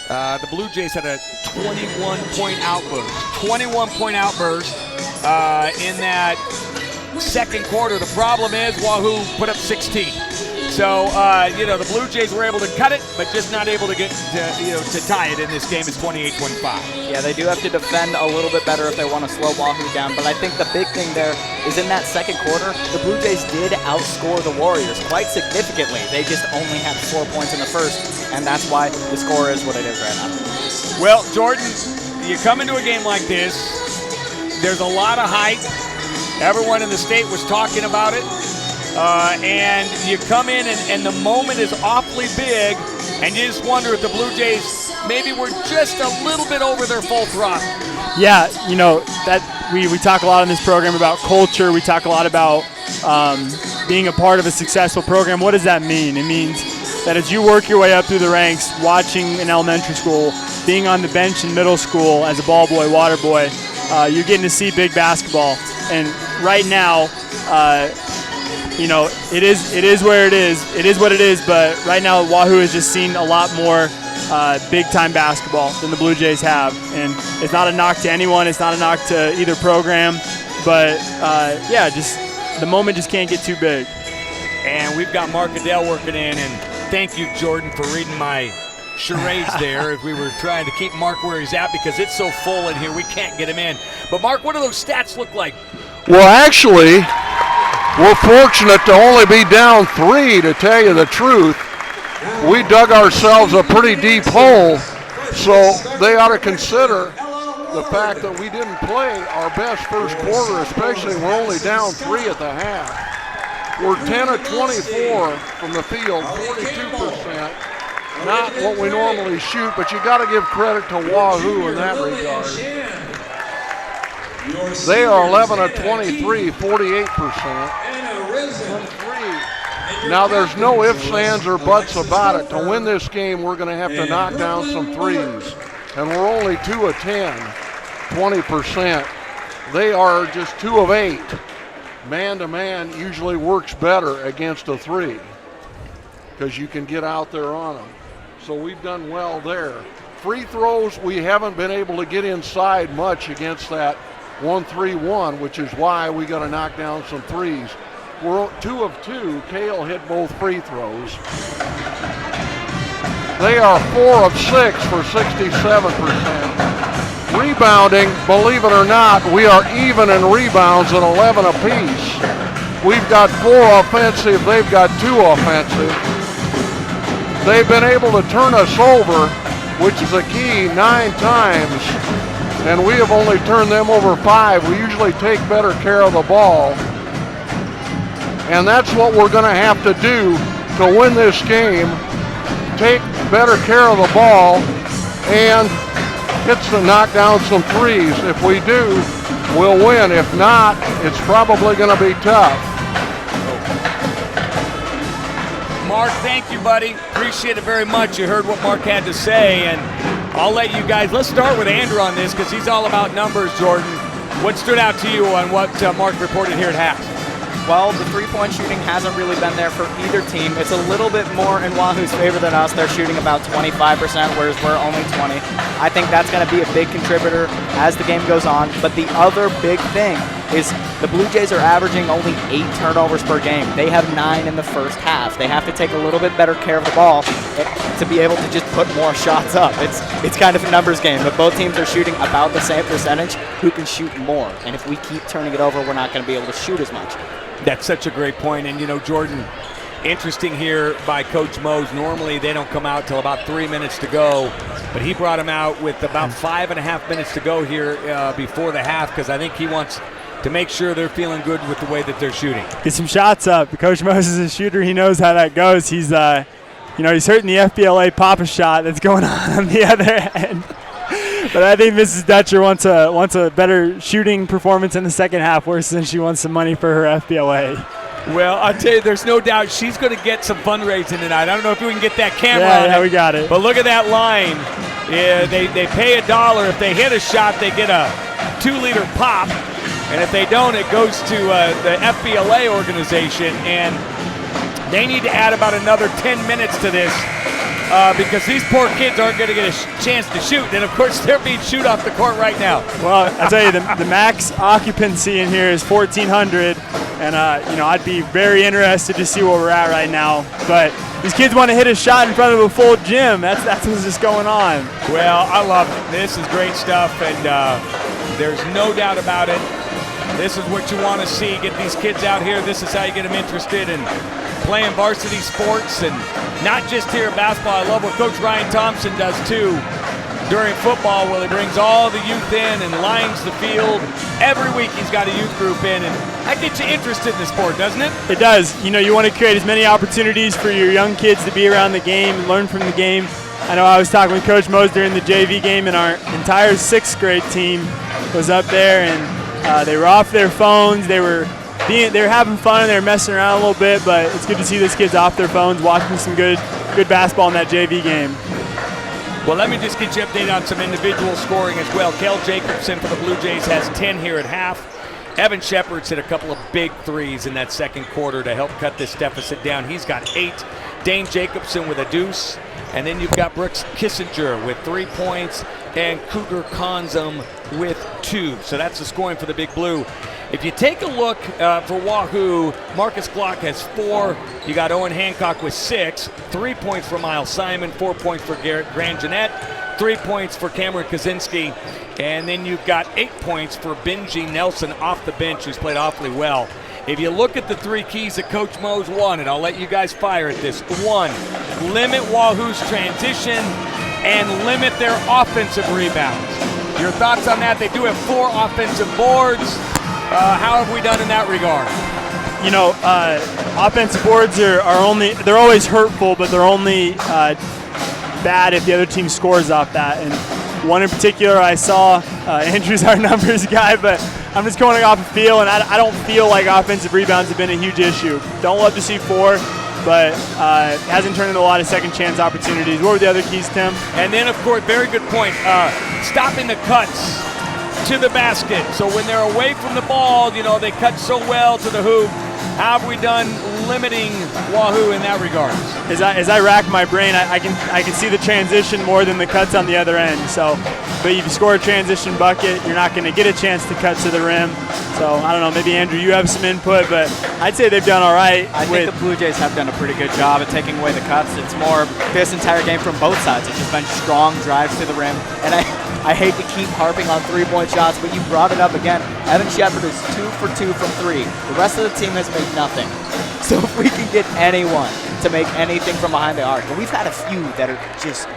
The Blue Jays had a 21-point outburst. 21-point outburst in that second quarter. The problem is Wahoo put up 16. So, the Blue Jays were able to cut it, but just not able to get to tie it in this game. It's 28-25. Yeah, they do have to defend a little bit better if they want to slow Wahoo down. But I think the big thing there is in that second quarter, the Blue Jays did outscore the Warriors quite significantly. They just only had 4 points in the first, and that's why the score is what it is right now. Well, Jordan, you come into a game like this, there's a lot of hype. Everyone in the state was talking about it. And you come in and the moment is awfully big, and you just wonder if the Blue Jays maybe were just a little bit over their full throttle. Yeah, that we talk a lot in this program about culture. We talk a lot about being a part of a successful program. What does that mean? It means that as you work your way up through the ranks, watching in elementary school, being on the bench in middle school as a ball boy, water boy, you're getting to see big basketball. And right now, it is where it is. It is what it is, but right now Wahoo has just seen a lot more big-time basketball than the Blue Jays have. And it's not a knock to anyone. It's not a knock to either program. But, just the moment just can't get too big. And we've got Mark Adele working in. And thank you, Jordan, for reading my charades there if we were trying to keep Mark where he's at because it's so full in here we can't get him in. But, Mark, what do those stats look like? Well, actually, We're fortunate to only be down 3, to tell you the truth. We dug ourselves a pretty deep hole, so they ought to consider the fact that we didn't play our best first quarter, especially we're only down 3 at the half. We're 10 of 24 from the field, 42%. Not what we normally shoot, but you got to give credit to Wahoo in that regard. They are 11 of 23, 48%. Now there's no ifs, ands, or buts about it. To win this game, we're going to have to knock down some threes. And we're only 2 of 10, 20%. They are just 2 of 8. Man-to-man usually works better against a 3 because you can get out there on them. So we've done well there. Free throws, we haven't been able to get inside much against that 1-3-1, which is why we got to knock down some threes. We're 2 of 2. Cale hit both free throws. They are 4 of 6 for 67%. Rebounding, believe it or not, we are even in rebounds at 11 apiece. We've got 4 offensive, they've got 2 offensive. They've been able to turn us over, which is a key, 9 times, and we have only turned them over 5. We usually take better care of the ball, and that's what we're going to have to do to win this game. Take better care of the ball and hits to knock down some threes. If we do, we'll win. If not, it's probably going to be tough. Mark, thank you, buddy. Appreciate it very much. You heard what Mark had to say, and I'll let you guys, let's start with Andrew on this because he's all about numbers, Jordan. What stood out to you on what Mark reported here at half? Well, the three-point shooting hasn't really been there for either team. It's a little bit more in Wahoo's favor than us. They're shooting about 25%, whereas we're only 20. I think that's going to be a big contributor as the game goes on. But the other big thing is the Blue Jays are averaging only 8 turnovers per game. They have 9 in the first half. They have to take a little bit better care of the ball to be able to just put more shots up. It's kind of a numbers game, but both teams are shooting about the same percentage. Who can shoot more? And if we keep turning it over, we're not going to be able to shoot as much. That's such a great point. And, you know, Jordan, interesting here by Coach Mose. Normally they don't come out till about 3 minutes to go, but he brought him out with about 5.5 minutes to go here before the half because I think he wants to make sure they're feeling good with the way that they're shooting. Get some shots up. Coach Mose is a shooter. He knows how that goes. He's, he's hurting the FBLA Papa shot that's going on the other end. But I think Mrs. Dutcher wants a better shooting performance in the second half, worse than she wants some money for her FBLA. Well, I'll tell you, there's no doubt she's going to get some fundraising tonight. I don't know if we can get that camera on Yeah, it, we got it. But look at that line. Yeah, they pay $1. If they hit a shot, they get a 2-liter pop. And if they don't, it goes to the FBLA organization. And they need to add about another 10 minutes to this. Because these poor kids aren't going to get a chance to shoot. And, of course, they're being shoot off the court right now. Well, I'll tell you, the max occupancy in here is 1,400. And, I'd be very interested to see where we're at right now. But these kids want to hit a shot in front of a full gym. That's what's just going on. Well, I love it. This is great stuff, and there's no doubt about it. This is what you want to see. Get these kids out here. This is how you get them interested in playing varsity sports, and not just here at basketball. I love what Coach Ryan Thompson does too during football, where he brings all the youth in and lines the field. Every week he's got a youth group in, and that gets you interested in the sport, doesn't it? It does. You want to create as many opportunities for your young kids to be around the game and learn from the game. I know I was talking with Coach Mose during the JV game, and our entire 6th grade team was up there, and they were off their phones. They were having fun. They were messing around a little bit, but it's good to see those kids off their phones, watching some good basketball in that JV game. Well, let me just get you updated on some individual scoring as well. Cale Jacobson for the Blue Jays has 10 here at half. Evan Shepard's hit a couple of big threes in that second quarter to help cut this deficit down. He's got 8. Dane Jacobson with a deuce. And then you've got Brooks Kissinger with 3 points and Cougar Konzum with 2. So that's the scoring for the Big Blue. If you take a look for Wahoo, Marcus Glock has 4. You got Owen Hancock with 6. 3 points for Miles Simon, 4 points for Garrett Grangenet, 3 points for Cameron Kaczynski. And then you've got 8 points for Benji Nelson off the bench, who's played awfully well. If you look at the 3 keys that Coach Mo's wanted, I'll let you guys fire at this. 1, limit Wahoo's transition and limit their offensive rebounds. Your thoughts on that? They do have 4 offensive boards. How have we done in that regard? You know, offensive boards are they're always hurtful, but they're only bad if the other team scores off that. And one in particular I saw, Andrew's our numbers guy, but I'm just going off the feel, and I don't feel like offensive rebounds have been a huge issue. Don't love to see 4, but it hasn't turned into a lot of second chance opportunities. What were the other keys, Tim? And then, of course, very good point, stopping the cuts to the basket. So when they're away from the ball, you know, they cut so well to the hoop. How have we done limiting Wahoo in that regard? As I rack my brain, I can see the transition more than the cuts on the other end. So, but if you score a transition bucket, you're not going to get a chance to cut to the rim. So I don't know, maybe Andrew, you have some input, but I'd say they've done all right. I think the Blue Jays have done a pretty good job at taking away the cuts. It's more this entire game from both sides. It's just been strong drives to the rim, and I hate to keep harping on 3-point shots, but you brought it up again. Evan Shepard is 2 for 2 from 3. The rest of the team has made nothing. So if we can get anyone to make anything from behind the arc, and we've had a few that are just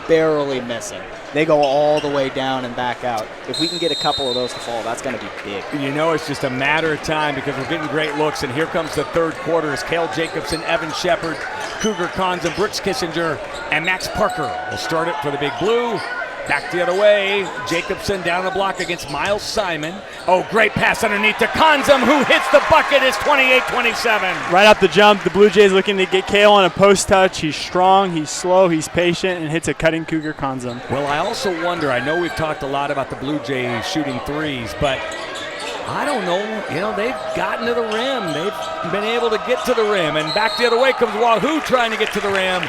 barely missing. They go all the way down and back out. If we can get a couple of those to fall, that's going to be big. You know, it's just a matter of time because we're getting great looks, and here comes the third quarter as Cale Jacobson, Evan Shepard, Cougar Konza, Brooks Kissinger, and Max Parker will start it for the Big Blue. Back the other way, Jacobson down the block against Miles Simon. Oh, great pass underneath to Konza, who hits the bucket. It's 28-27. Right off the jump, the Blue Jays looking to get Cale on a post touch. He's strong, he's slow, he's patient, and hits a cutting Cougar Konza. Well, I also wonder, I know we've talked a lot about the Blue Jays shooting threes, but I don't know, you know, they've gotten to the rim. They've been able to get to the rim. And back the other way comes Wahoo trying to get to the rim.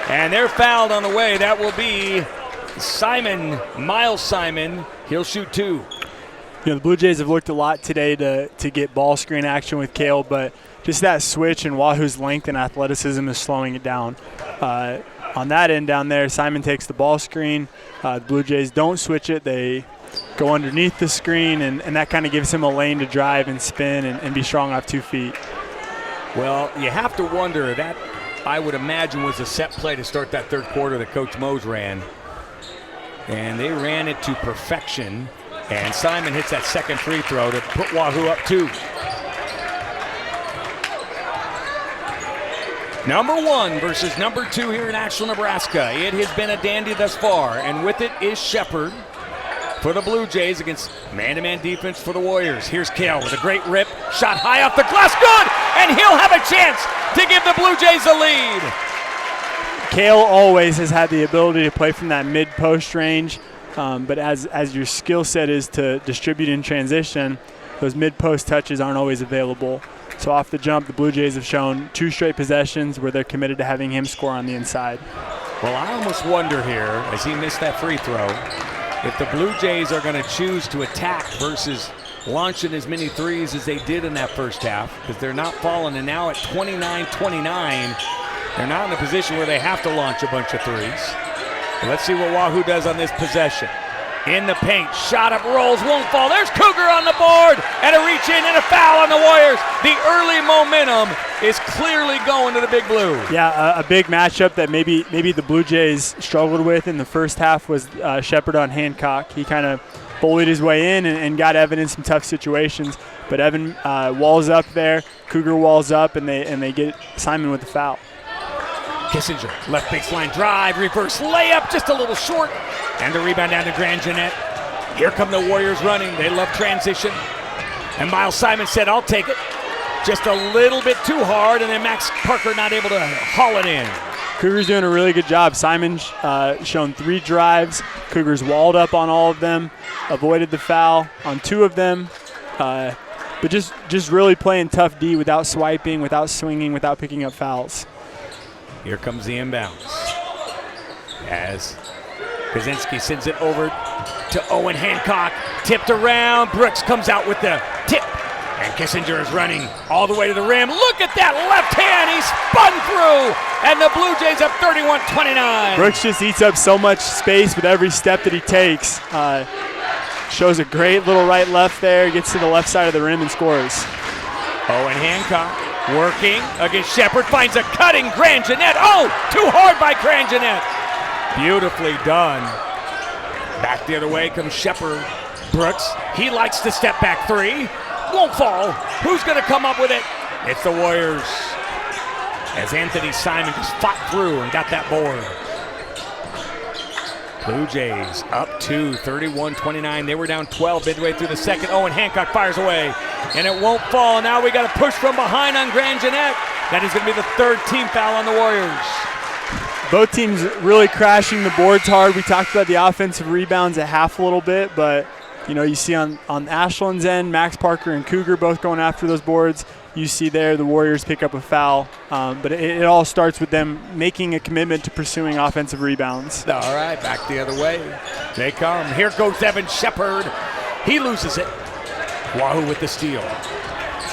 And they're fouled on the way. That will be Simon, Miles Simon. He'll shoot 2. You know, the Blue Jays have looked a lot today to get ball screen action with Cale, but just that switch and Wahoo's length and athleticism is slowing it down. On that end down there, Simon takes the ball screen. The Blue Jays don't switch it. They go underneath the screen, and that kind of gives him a lane to drive and spin and be strong off 2 feet. Well, you have to wonder, that I would imagine was a set play to start that third quarter that Coach Mose ran. And they ran it to perfection. And Simon hits that second free throw to put Wahoo up 2. Number 1 versus number 2 here in Ashland, Nebraska. It has been a dandy thus far. And with it is Shepard for the Blue Jays against man-to-man defense for the Warriors. Here's Cale with a great rip. Shot high off the glass. Good! And he'll have a chance to give the Blue Jays a lead. Cale always has had the ability to play from that mid-post range, but as your skill set is to distribute in transition, those mid-post touches aren't always available. So off the jump, the Blue Jays have shown 2 straight possessions where they're committed to having him score on the inside. Well, I almost wonder here, as he missed that free throw, if the Blue Jays are going to choose to attack versus launching as many threes as they did in that first half, because they're not falling, and now at 29-29, they're not in a position where they have to launch a bunch of threes. But let's see what Wahoo does on this possession. In the paint, shot up, rolls, won't fall. There's Cougar on the board, and a reach in and a foul on the Warriors. The early momentum is clearly going to the Big Blue. Yeah, a big matchup that maybe the Blue Jays struggled with in the first half was Shepard on Hancock. He kind of bullied his way in and got Evan in some tough situations. But Evan walls up there, Cougar walls up, and they get Simon with the foul. Kissinger, left baseline drive, reverse layup, just a little short. And the rebound down to Grand Jeanette. Here come the Warriors running. They love transition. And Miles Simon said, I'll take it. Just a little bit too hard, and then Max Parker not able to haul it in. Cougars doing a really good job. Simon's shown 3 drives. Cougars walled up on all of them, avoided the foul on 2 of them. But just really playing tough D without swiping, without swinging, without picking up fouls. Here comes the inbounds. As Kaczynski sends it over to Owen Hancock. Tipped around. Brooks comes out with the tip. And Kissinger is running all the way to the rim. Look at that left hand. He spun through. And the Blue Jays up 31-29. Brooks just eats up so much space with every step that he takes. Shows a great little right-left there. Gets to the left side of the rim and scores. Owen Hancock working against Shepard, finds a cutting Grand Jeanette. Oh, too hard by Grand Jeanette. Beautifully done. Back the other way comes Shepard. Brooks, he likes to step back three. Won't fall. Who's going to come up with it? It's the Warriors. As Anthony Simon just fought through and got that board. Blue Jays up 2, 31-29. They were down 12 midway through the second. Owen Hancock fires away, and it won't fall. Now we got to push from behind on Grand Jeanette. That is going to be the third team foul on the Warriors. Both teams really crashing the boards hard. We talked about the offensive rebounds at half a little bit, but you see on Ashland's end, Max Parker and Cougar both going after those boards. You see there the Warriors pick up a foul, but it all starts with them making a commitment to pursuing offensive rebounds. All right, back the other way. They come. Here goes Evan Shepard. He loses it. Wahoo with the steal.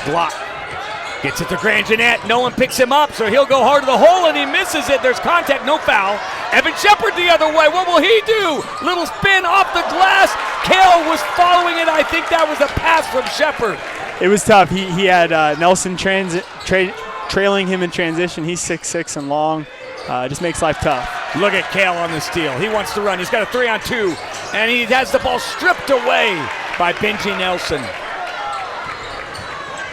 Block. Gets it to Grand Jeanette. No one picks him up, so he'll go hard to the hole, and he misses it. There's contact, no foul. Evan Shepard the other way. What will he do? Little spin off the glass. Cale was following it. I think that was a pass from Shepard. It was tough. He had Nelson trailing him in transition. He's 6'6" and long. Just makes life tough. Look at Cale on the steal. He wants to run. He's got a 3-on-2, and he has the ball stripped away by Benji Nelson.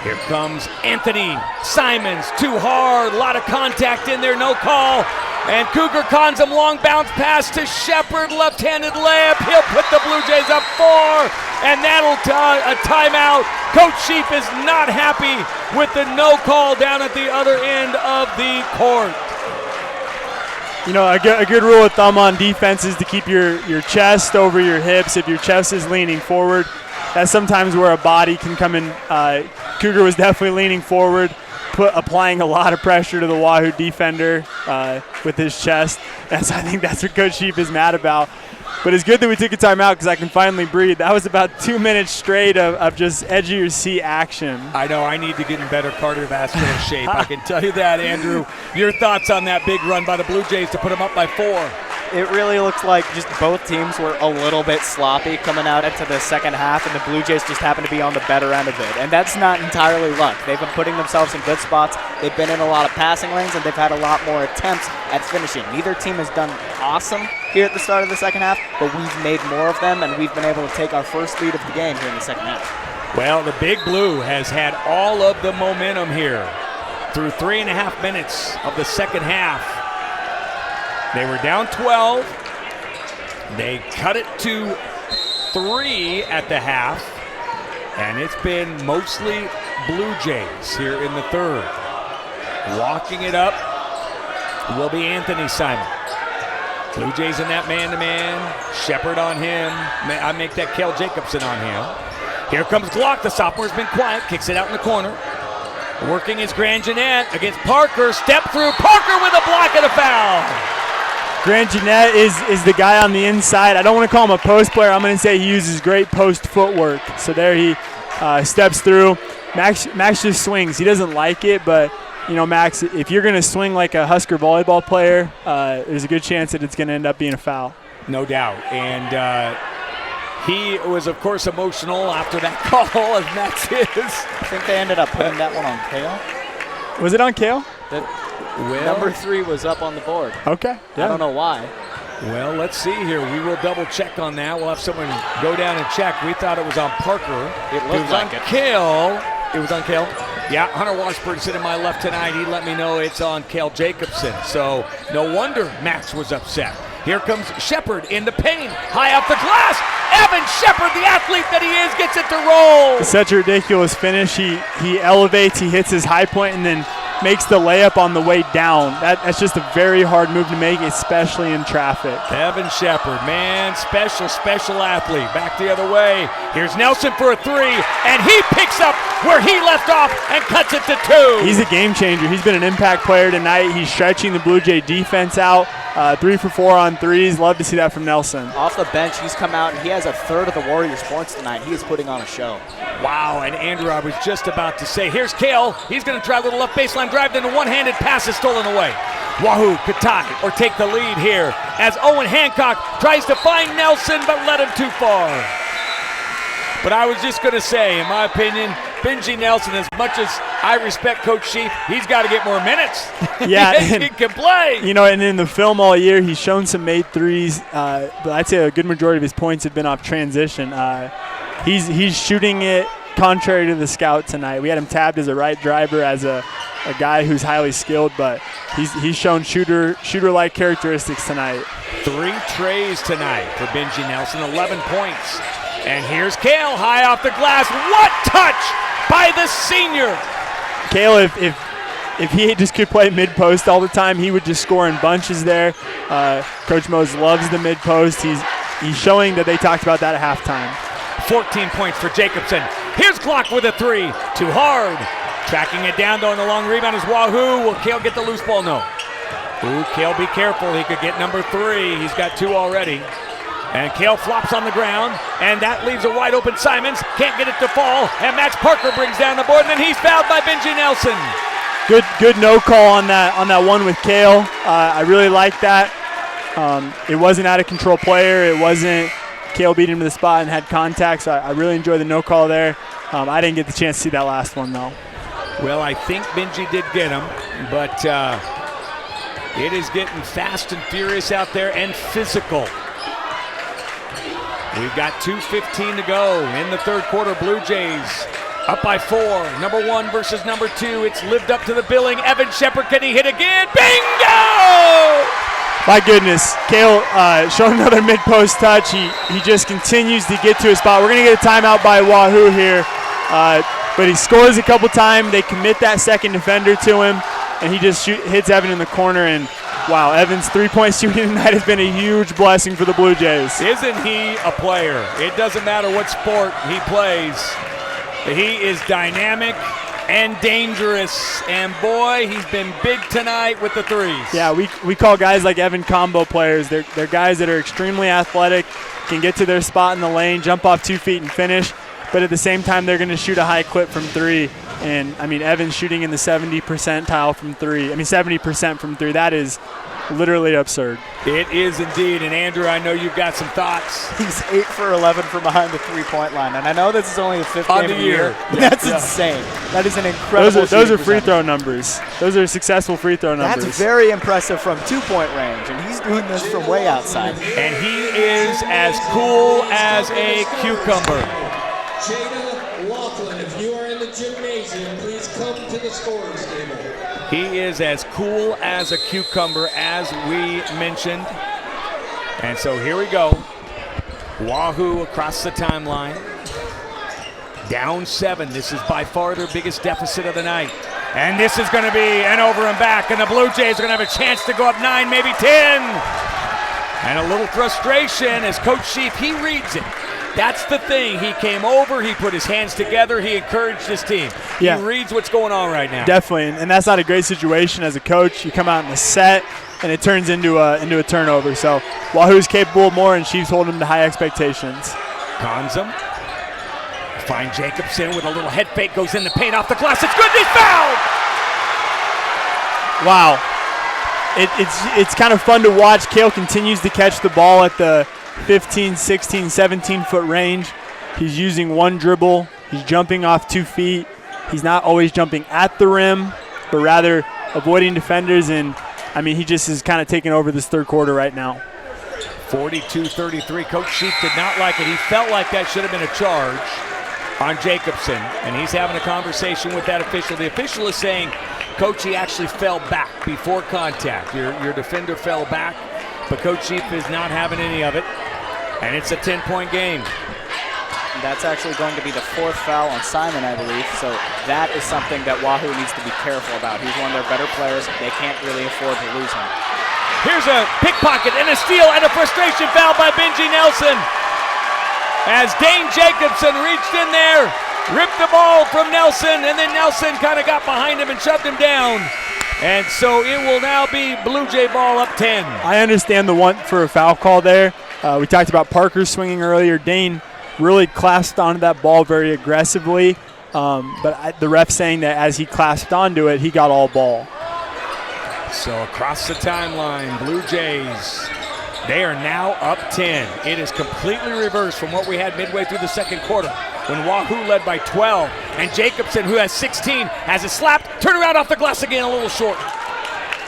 Here comes Anthony Simons. Too hard. A lot of contact in there. No call. And Cougar cons him. Long bounce pass to Shepard. Left-handed layup. He'll put the Blue Jays up 4. And that'll a timeout. Coach Sheep is not happy with the no call down at the other end of the court. A good rule of thumb on defense is to keep your chest over your hips. If your chest is leaning forward, that's sometimes where a body can come in. Cougar was definitely leaning forward, applying a lot of pressure to the Wahoo defender with his chest. I think that's what Coach Sheep is mad about. But it's good that we took a timeout because I can finally breathe. That was about 2 minutes straight of just edge of your seat action. I know. I need to get in better cardiovascular shape. I can tell you that, Andrew. Your thoughts on that big run by the Blue Jays to put them up by 4? It really looks like just both teams were a little bit sloppy coming out into the second half, and the Blue Jays just happened to be on the better end of it. And that's not entirely luck. They've been putting themselves in good spots. They've been in a lot of passing lanes, and they've had a lot more attempts at finishing. Neither team has done awesome here at the start of the second half, but we've made more of them, and we've been able to take our first lead of the game here in the second half. Well, the Big Blue has had all of the momentum here through 3.5 minutes of the second half. They were down 12. They cut it to 3 at the half. And it's been mostly Blue Jays here in the third. Walking it up will be Anthony Simon. Blue Jays in that man-to-man. Shepard on him. I make that Cale Jacobson on him. Here comes Glock. The sophomore's been quiet. Kicks it out in the corner. Working is Grand Jeanette against Parker. Step through. Parker with a block and a foul. Grand Jeanette is the guy on the inside. I don't want to call him a post player. I'm going to say he uses great post footwork. So there he steps through. Max just swings. He doesn't like it, but Max, if you're going to swing like a Husker volleyball player, there's a good chance that it's going to end up being a foul. No doubt. And he was, of course, emotional after that call, as Max is. I think they ended up putting that one on Cale. Was it on Cale? Number 3 was up on the board. Okay. Yeah. I don't know why. Well, let's see here. We will double check on that. We'll have someone go down and check. We thought it was on Parker. It looked like it. Cale. It was on Cale. Yeah, Hunter Washburn sitting to my left tonight. He let me know it's on Cale Jacobson. So no wonder Max was upset. Here comes Shepard in the paint. High off the glass. Evan Shepard, the athlete that he is, gets it to roll. It's such a ridiculous finish. He elevates, he hits his high point, and then makes the layup on the way down. That's just a very hard move to make, especially in traffic. Evan Shepard, man, special athlete. Back the other way. Here's Nelson for a 3, and he picks up where he left off and cuts it to 2. He's a game changer. He's been an impact player tonight. He's stretching the Blue Jay defense out. 3 for 4 on threes. Love to see that from Nelson. Off the bench, he's come out, and he has a third of the Warriors' points tonight. He is putting on a show. Wow, and Andrew, I was just about to say, here's Cale. He's going to try a little left baseline drive, then a one-handed pass is stolen away. Wahoo could tie or take the lead here as Owen Hancock tries to find Nelson, but led him too far. But I was just going to say, in my opinion, Benji Nelson, as much as I respect Coach Sheep. He's got to get more minutes. Yeah, he can play. You know, and in the film all year, he's shown some made threes, but I'd say a good majority of his points have been off transition. He's shooting it contrary to the scout tonight. We had him tabbed as a right driver, as a guy who's highly skilled, but he's shown shooter-like characteristics tonight. 3 trays tonight for Benji Nelson, 11 points. And here's Cale, high off the glass. What touch by the senior! Cale, if he just could play mid-post all the time, he would just score in bunches there. Coach Mose loves the mid-post. He's showing that they talked about that at halftime. 14 points for Jacobson. Here's Glock with a 3. Too hard. Tracking it down, though, and the long rebound is Wahoo. Will Cale get the loose ball? No. Ooh, Cale, be careful. He could get number 3. He's got 2 already. And Cale flops on the ground, and that leaves a wide open Simons. Can't get it to fall, and Max Parker brings down the board, and then he's fouled by Benji Nelson. Good no call on that one with Cale. I really like that. It wasn't out of control player. It wasn't Cale beat him to the spot and had contact, so I really enjoyed the no call there. I didn't get the chance to see that last one, though. Well, I think Benji did get him, but it is getting fast and furious out there and physical. We've got 2:15 to go in the third quarter. Blue Jays up by 4. Number 1 versus number 2. It's lived up to the billing. Evan Shepard, can he hit again? Bingo! My goodness, Cale showed another mid-post touch. He just continues to get to his spot. We're going to get a timeout by Wahoo here, but he scores a couple times. They commit that second defender to him, and he just hits Evan in the corner. And wow, Evan's three-point shooting tonight has been a huge blessing for the Blue Jays. Isn't he a player? It doesn't matter what sport he plays. He is dynamic and dangerous, and boy, he's been big tonight with the threes. Yeah, we call guys like Evan combo players. They're guys that are extremely athletic, can get to their spot in the lane, jump off 2 feet and finish, but at the same time they're going to shoot a high clip from 3. And I mean, Evan's shooting in the 70% from 3. That is literally absurd. It is indeed. And Andrew, I know you've got some thoughts. He's 8 for 11 from behind the 3-point line. And I know this is only the 5th game of the year. Yeah. That's insane. That is an incredible Those are free throw numbers. Those are successful free throw numbers. That's very impressive from 2-point range. And he's doing this from way outside. And he is as cool as a cucumber. If you are in the gymnasium, please come to the scoring table. He is as cool as a cucumber, as we mentioned. And so here we go. Wahoo across the timeline. Down 7. This is by far their biggest deficit of the night. And this is going to be an over and back, and the Blue Jays are going to have a chance to go up 9, maybe 10. And a little frustration as Coach Sheep, he reads it. That's the thing. He came over, he put his hands together, he encouraged his team. Yeah. He reads what's going on right now. Definitely, and that's not a great situation as a coach. You come out in a set, and it turns into a turnover. So Wahoo's capable of more, and Chiefs hold him to high expectations. Konzum. Find Jacobson with a little head fake, goes in the paint off the glass. It's good, he's fouled! Wow. It's kind of fun to watch. Cale continues to catch the ball at the 15, 16, 17-foot range. He's using one dribble. He's jumping off 2 feet. He's not always jumping at the rim, but rather avoiding defenders. And, I mean, he just is kind of taking over this third quarter right now. 42-33. Coach Sheep did not like it. He felt like that should have been a charge on Jacobson, and he's having a conversation with that official. The official is saying, Coach, he actually fell back before contact. Your defender fell back, but Coach Sheep is not having any of it, and it's a 10-point game. That's actually going to be the 4th foul on Simon, I believe. So that is something that Wahoo needs to be careful about. He's one of their better players. They can't really afford to lose him. Here's a pickpocket and a steal and a frustration foul by Benji Nelson. As Dane Jacobson reached in there, ripped the ball from Nelson, and then Nelson kind of got behind him and shoved him down. And so it will now be Blue Jay ball up 10. I understand the want for a foul call there. We talked about Parker swinging earlier. Dane really clasped onto that ball very aggressively, but the ref saying that as he clasped onto it, he got all ball. So across the timeline, Blue Jays, they are now up 10. It is completely reversed from what we had midway through the second quarter. when Wahoo led by 12. And Jacobson, who has 16, has it slapped. Turn around off the glass again, a little short.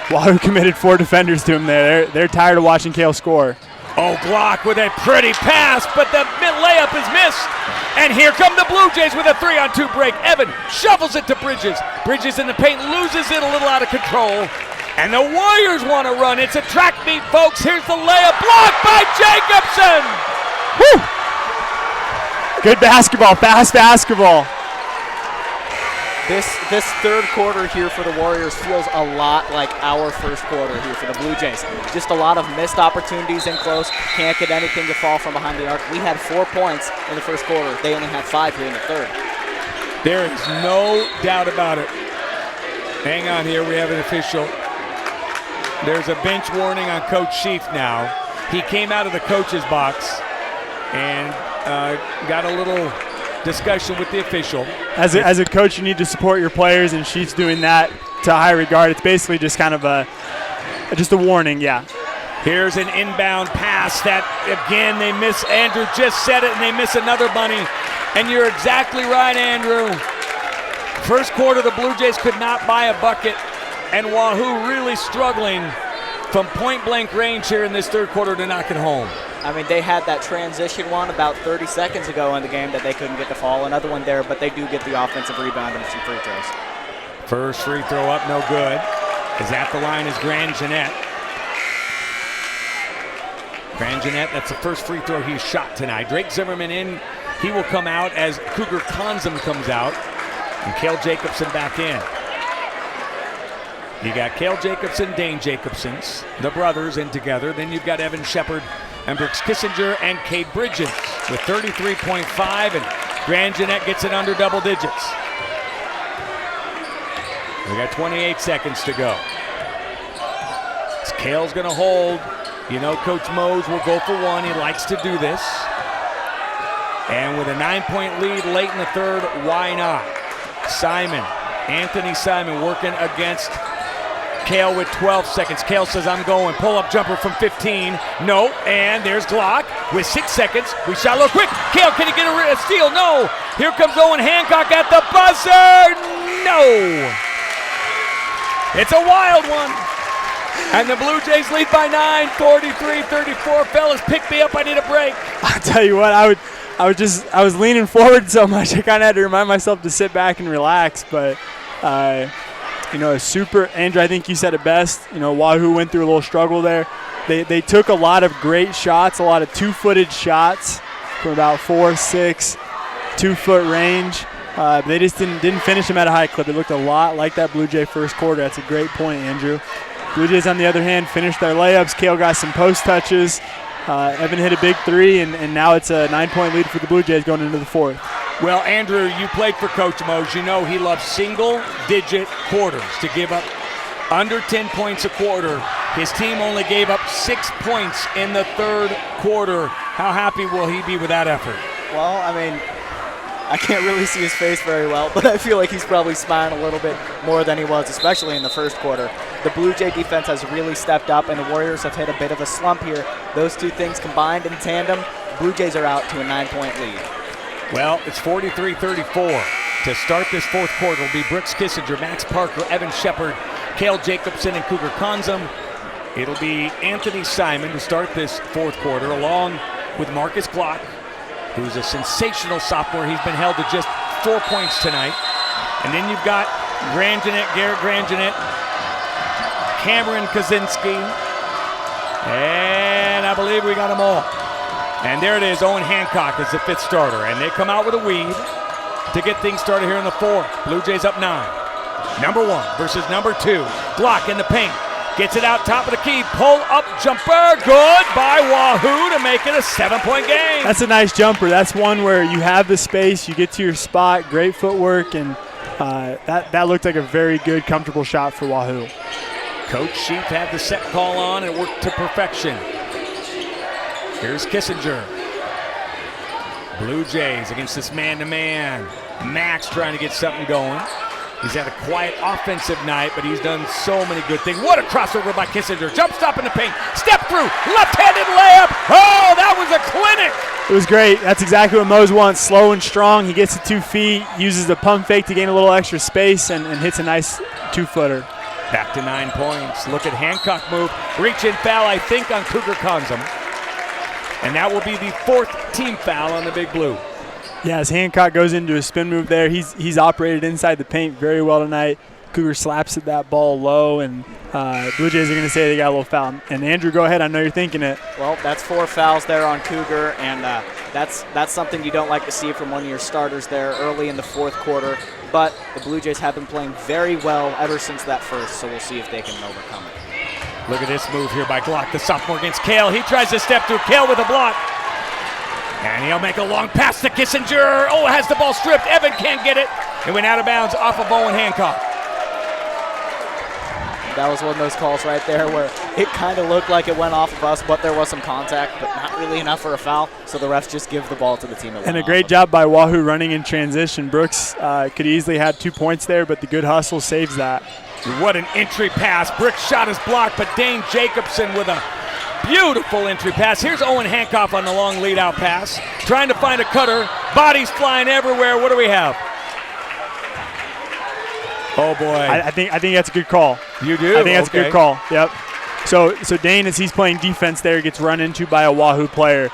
Wahoo committed 4 defenders to him there. They're tired of watching Cale score. Oh, Glock with a pretty pass, but the layup is missed. And here come the Blue Jays with a 3-on-2 break. Evan shovels it to Bridges. Bridges in the paint, loses it a little out of control. And the Warriors want to run. It's a track meet, folks. Here's the layup, blocked by Jacobson. Woo! Good basketball, fast basketball. This third quarter here for the Warriors feels a lot like our first quarter here for the Blue Jays. Just a lot of missed opportunities in close. Can't get anything to fall from behind the arc. We had 4 points in the first quarter. They only had 5 here in the third. There is no doubt about it. Hang on here, we have an official. There's a bench warning on Coach Sheaf now. He came out of the coach's box and got a little discussion with the official. As a coach, you need to support your players, and Sheaf's doing that to high regard. It's basically just kind of just a warning, yeah. Here's an inbound pass that, again, they miss. Andrew just said it, and they miss another bunny. And you're exactly right, Andrew. First quarter, the Blue Jays could not buy a bucket, and Wahoo really struggling from point-blank range here in this third quarter to knock it home. I mean, they had that transition one about 30 seconds ago in the game that they couldn't get to fall. Another one there, but they do get the offensive rebound and some free throws. First free throw up, no good. Is at the line is Grand Jeanette. Grand Jeanette, that's the first free throw he's shot tonight. Drake Zimmerman in. He will come out as Cougar Konzum comes out. And Cale Jacobson back in. You got Cale Jacobson, Dane Jacobsons, the brothers in together. Then you've got Evan Shepard and Brooks Kissinger and Cade Bridges with 33.5, and Grand Jeanette gets it under double digits. We got 28 seconds to go. Cale's gonna hold. You know Coach Mose will go for one. He likes to do this. And with a 9-point lead late in the third, why not? Anthony Simon working against Cale with 12 seconds. Cale says, I'm going. Pull-up jumper from 15. No. And there's Glock with 6 seconds. We shot a little quick. Cale, can he get a steal? No. Here comes Owen Hancock at the buzzer. No. It's a wild one. And the Blue Jays lead by 9, 43-34. Fellas, pick me up. I need a break. I'll tell you what, I was leaning forward so much I kind of had to remind myself to sit back and relax. But Andrew, I think you said it best. Wahoo went through a little struggle there. They took a lot of great shots, a lot of two-footed shots from about 4-6, 2-foot range. They just didn't finish them at a high clip. It looked a lot like that Blue Jay first quarter. That's a great point, Andrew. Blue Jays, on the other hand, finished their layups. Cale got some post touches. Evan hit a big three, and now it's a 9-point lead for the Blue Jays going into the fourth. Well, Andrew, you played for Coach Mose. You know he loves single-digit quarters, to give up under 10 points a quarter. His team only gave up 6 points in the third quarter. How happy will he be with that effort? Well, I mean, I can't really see his face very well, but I feel like he's probably smiling a little bit more than he was, especially in the first quarter. The Blue Jay defense has really stepped up, and the Warriors have hit a bit of a slump here. Those two things combined in tandem, Blue Jays are out to a 9-point lead. Well, it's 43-34. To start this fourth quarter will be Brooks Kissinger, Max Parker, Evan Shepard, Cale Jacobson, and Cougar Konzum. It'll be Anthony Simon to start this fourth quarter, along with Marcus Glock, who's a sensational sophomore. He's been held to just 4 points tonight. And then you've got Garrett Grand Jeanette, Cameron Kaczynski, and I believe we got them all. And there it is, Owen Hancock is the fifth starter. And they come out with a lead to get things started here in the fourth. Blue Jays up 9. Number 1 versus number 2. Glock in the paint. Gets it out top of the key. Pull-up jumper. Good by Wahoo to make it a 7-point game. That's a nice jumper. That's one where you have the space, you get to your spot, great footwork, and that looked like a very good, comfortable shot for Wahoo. Coach Sheaf had the set call on and it worked to perfection. Here's Kissinger. Blue Jays against this man-to-man. Max trying to get something going. He's had a quiet offensive night, but he's done so many good things. What a crossover by Kissinger. Jump stop in the paint. Step through. Left-handed layup. Oh, that was a clinic. It was great. That's exactly what Mose wants. Slow and strong. He gets to 2 feet, uses the pump fake to gain a little extra space, and hits a nice 2-footer. Back to 9 points. Look at Hancock move. Reach in foul, I think, on Cougar Consum. And that will be the 4th team foul on the Big Blue. Yeah, as Hancock goes into a spin move there, he's operated inside the paint very well tonight. Cougar slaps at that ball low, and Blue Jays are going to say they got a little foul. And Andrew, go ahead. I know you're thinking it. Well, that's 4 fouls there on Cougar, and that's something you don't like to see from one of your starters there early in the 4th quarter. But the Blue Jays have been playing very well ever since that first, so we'll see if they can overcome it. Look at this move here by Glock, the sophomore against Cale. He tries to step through. Cale with a block. And he'll make a long pass to Kissinger. Oh, has the ball stripped. Evan can't get it. It went out of bounds off of Owen Hancock. That was one of those calls right there where it kind of looked like it went off of us, but there was some contact, but not really enough for a foul, so the refs just give the ball to the team. And a great job by Wahoo running in transition. Brooks could easily had 2 points there, but the good hustle saves that. What an entry pass. Brooks shot his block, but Dane Jacobson with a beautiful entry pass. Here's Owen Hancock on the long lead-out pass, trying to find a cutter. Bodies flying everywhere. What do we have? Oh, boy. I think that's a good call. You do? I think that's a good call. Yep. So Dane, as he's playing defense there, gets run into by a Wahoo player.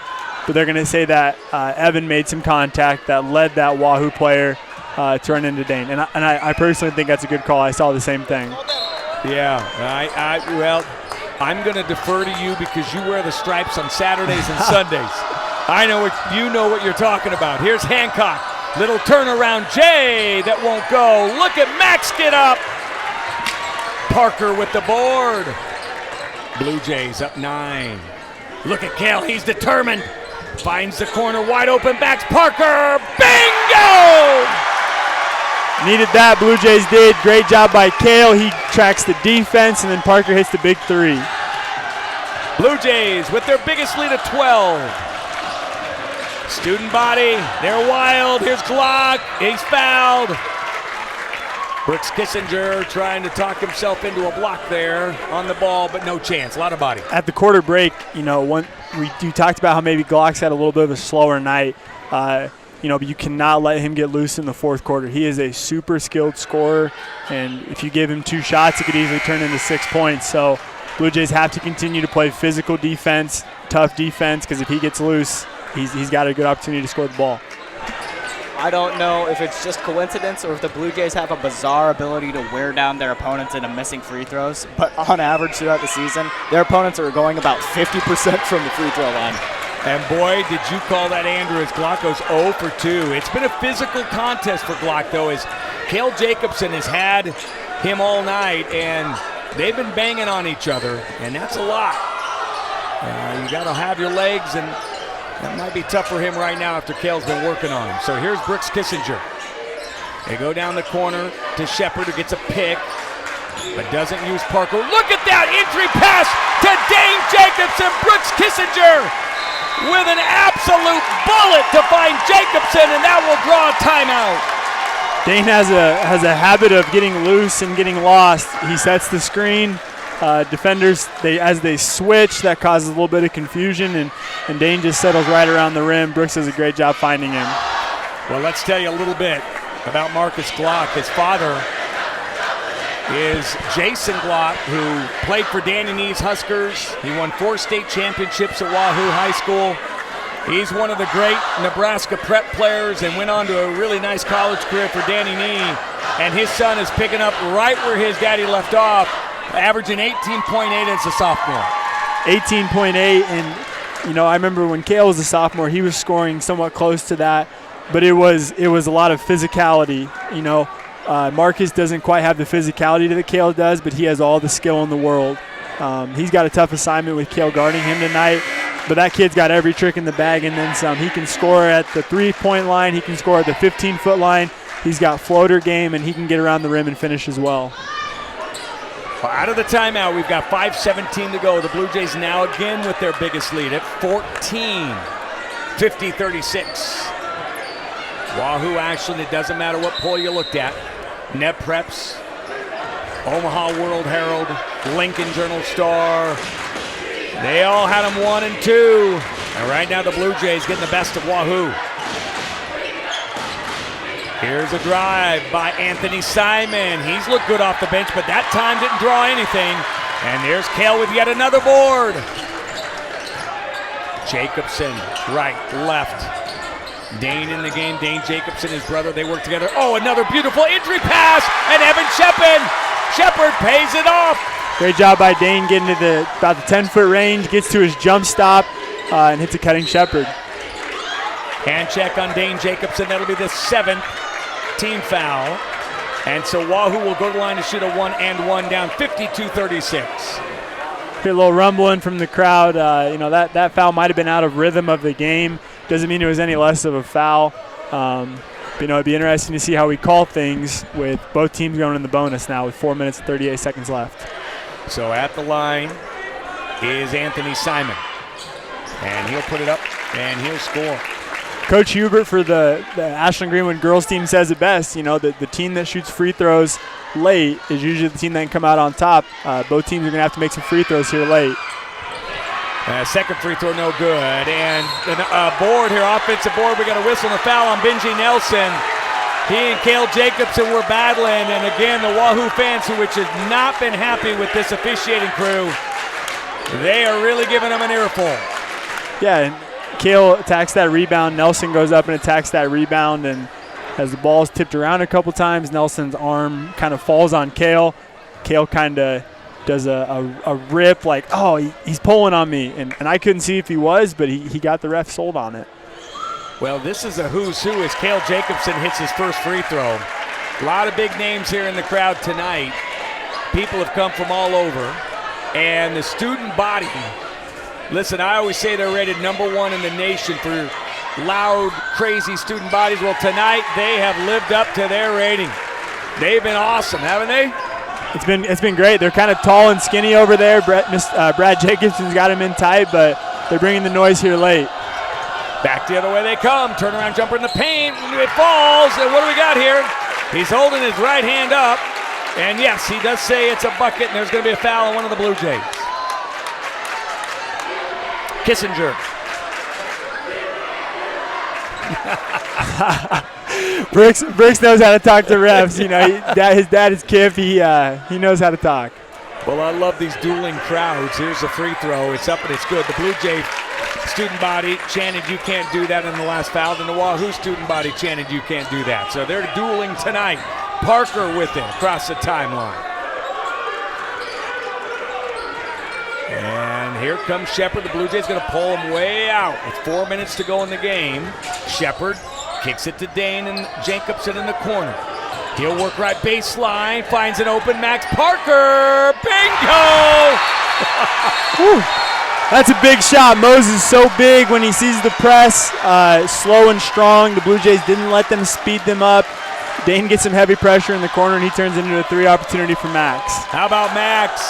But they're going to say that Evan made some contact that led that Wahoo player to run into Dane. And I personally think that's a good call. I saw the same thing. Yeah. Well, I'm going to defer to you because you wear the stripes on Saturdays and Sundays. I know what you're talking about. Here's Hancock. Little turnaround, Jay, that won't go. Look at Max get up. Parker with the board. Blue Jays up 9. Look at Cale, he's determined. Finds the corner, wide open, backs Parker. Bingo! Needed that, Blue Jays did. Great job by Cale. He tracks the defense, and then Parker hits the big 3. Blue Jays with their biggest lead of 12. Student body, they're wild. Here's Glock, he's fouled. Brooks Kissinger trying to talk himself into a block there on the ball, but no chance, a lot of body. At the quarter break, you talked about how maybe Glock's had a little bit of a slower night, but you cannot let him get loose in the 4th quarter. He is a super skilled scorer, and if you give him 2 shots, it could easily turn into 6 points. So Blue Jays have to continue to play physical defense, tough defense, because if he gets loose, he's got a good opportunity to score the ball. I don't know if it's just coincidence or if the Blue Jays have a bizarre ability to wear down their opponents into missing free throws, but on average throughout the season, their opponents are going about 50% from the free throw line. And boy, did you call that, Andrew, as Glock goes 0 for 2. It's been a physical contest for Glock, though, as Cale Jacobson has had him all night, and they've been banging on each other, and that's a lot. You got to have your legs, and that might be tough for him right now after Cale's been working on him. So here's Brooks Kissinger. They go down the corner to Shepard, who gets a pick, but doesn't use Parker. Look at that entry pass to Dane Jacobson. Brooks Kissinger with an absolute bullet to find Jacobson, and that will draw a timeout. Dane has a habit of getting loose and getting lost. He sets the screen. Defenders, as they switch, that causes a little bit of confusion, and Dane just settles right around the rim. Brooks does a great job finding him. Well, let's tell you a little bit about Marcus Glock. His father is Jason Glock, who played for Danny Nee's Huskers. He won 4 state championships at Wahoo High School. He's one of the great Nebraska prep players and went on to a really nice college career for Danny Nee. And his son is picking up right where his daddy left off, averaging 18.8 as a sophomore. 18.8, and I remember when Cale was a sophomore, he was scoring somewhat close to that, but it was a lot of physicality. Marcus doesn't quite have the physicality that Cale does, but he has all the skill in the world. He's got a tough assignment with Cale guarding him tonight, but that kid's got every trick in the bag and then some. He can score at the 3-point line. He can score at the 15-foot line. He's got floater game, and he can get around the rim and finish as well. Well, out of the timeout, we've got 5:17 to go. The Blue Jays now again with their biggest lead at 14, 50-36. Wahoo Ashland, it doesn't matter what poll you looked at. Net Preps, Omaha World Herald, Lincoln Journal Star. They all had them 1 and 2. And right now the Blue Jays getting the best of Wahoo. Here's a drive by Anthony Simon. He's looked good off the bench, but that time didn't draw anything. And there's Cale with yet another board. Jacobson, right, left. Dane in the game. Dane Jacobson, his brother, they work together. Oh, another beautiful entry pass, and Evan Shepard pays it off. Great job by Dane getting to about the 10-foot range, gets to his jump stop, and hits a cutting Shepard. Hand check on Dane Jacobson. That'll be the 7th team foul. And so Wahoo will go to the line to shoot a 1-and-1 down 52-36. A little rumbling from the crowd. That foul might have been out of rhythm of the game. Doesn't mean it was any less of a foul. It'd be interesting to see how we call things with both teams going in the bonus now with 4 minutes and 38 seconds left. So at the line is Anthony Simon. And he'll put it up and he'll score. Coach Hubert for the Ashland-Greenwood girls team says it best. The team that shoots free throws late is usually the team that can come out on top. Both teams are going to have to make some free throws here late. Second free throw, no good. And a board here, offensive board. We got a whistle and a foul on Benji Nelson. He and Cale Jacobson were battling. And again, the Wahoo fans, which has not been happy with this officiating crew, they are really giving them an earful. Yeah, and Cale attacks that rebound. Nelson goes up and attacks that rebound. And as the ball's tipped around a couple times, Nelson's arm kind of falls on Cale. Cale kind of does a rip like, oh, he's pulling on me. And I couldn't see if he was, but he got the ref sold on it. Well, this is a who's who as Cale Jacobson hits his first free throw. A lot of big names here in the crowd tonight. People have come from all over. And the student body, listen, I always say they're rated #1 in the nation for loud, crazy student bodies. Well, tonight they have lived up to their rating. They've been awesome, haven't they? It's been great. They're kind of tall and skinny over there. Brad Jacobson's got him in tight, but they're bringing the noise here late. Back the other way they come. Turnaround jumper in the paint. It falls. And what do we got here? He's holding his right hand up. And yes, he does say it's a bucket, and there's going to be a foul on one of the Blue Jays. Kissinger. Brooks knows how to talk to refs. His dad is Kiff. He knows how to talk. Well, I love these dueling crowds. Here's a free throw. It's up and it's good. The Blue Jay student body chanted, "You can't do that" in the last foul. And the Wahoo student body chanted, "You can't do that." So they're dueling tonight. Parker with it across the timeline. And here comes Shepard. The Blue Jays going to pull him way out with 4 minutes to go in the game. Shepard kicks it to Dane and Jacobson in the corner. He'll work right baseline, finds an open Max Parker. Bingo! That's a big shot. Moses is so big when he sees the press, slow and strong. The Blue Jays didn't let them speed them up. Dane gets some heavy pressure in the corner, and he turns it into a 3 opportunity for Max. How about Max?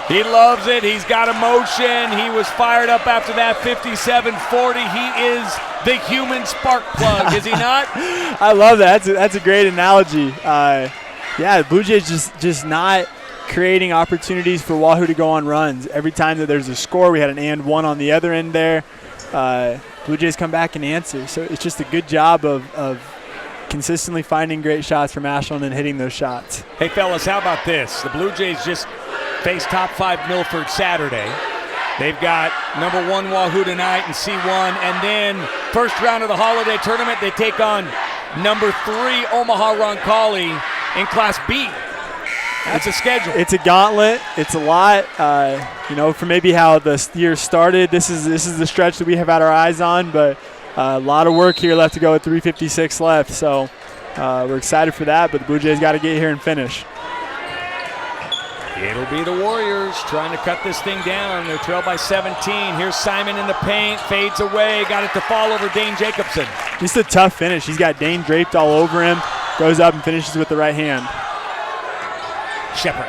He loves it. He's got emotion. He was fired up after that 57-40. He is the human spark plug, is he not? I love that. That's a great analogy. The Blue Jays just not creating opportunities for Wahoo to go on runs. Every time that there's a score, we had an and-1 on the other end there. Blue Jays come back and answer. So it's just a good job of consistently finding great shots from Ashland and hitting those shots. Hey, fellas, how about this? The Blue Jays just faced top 5 Milford Saturday. They've got #1 Wahoo tonight in C1, and then first round of the holiday tournament, they take on #3 Omaha Roncalli in Class B. That's a schedule. It's a gauntlet. It's a lot. For maybe how the year started, this is the stretch that we have had our eyes on, but a lot of work here left to go with 3:56 left. So we're excited for that, but the Blue Jays got to get here and finish. It'll be the Warriors trying to cut this thing down. They're trailed by 17. Here's Simon in the paint, fades away, got it to fall over Dane Jacobson. Just a tough finish. He's got Dane draped all over him, goes up and finishes with the right hand. Shepard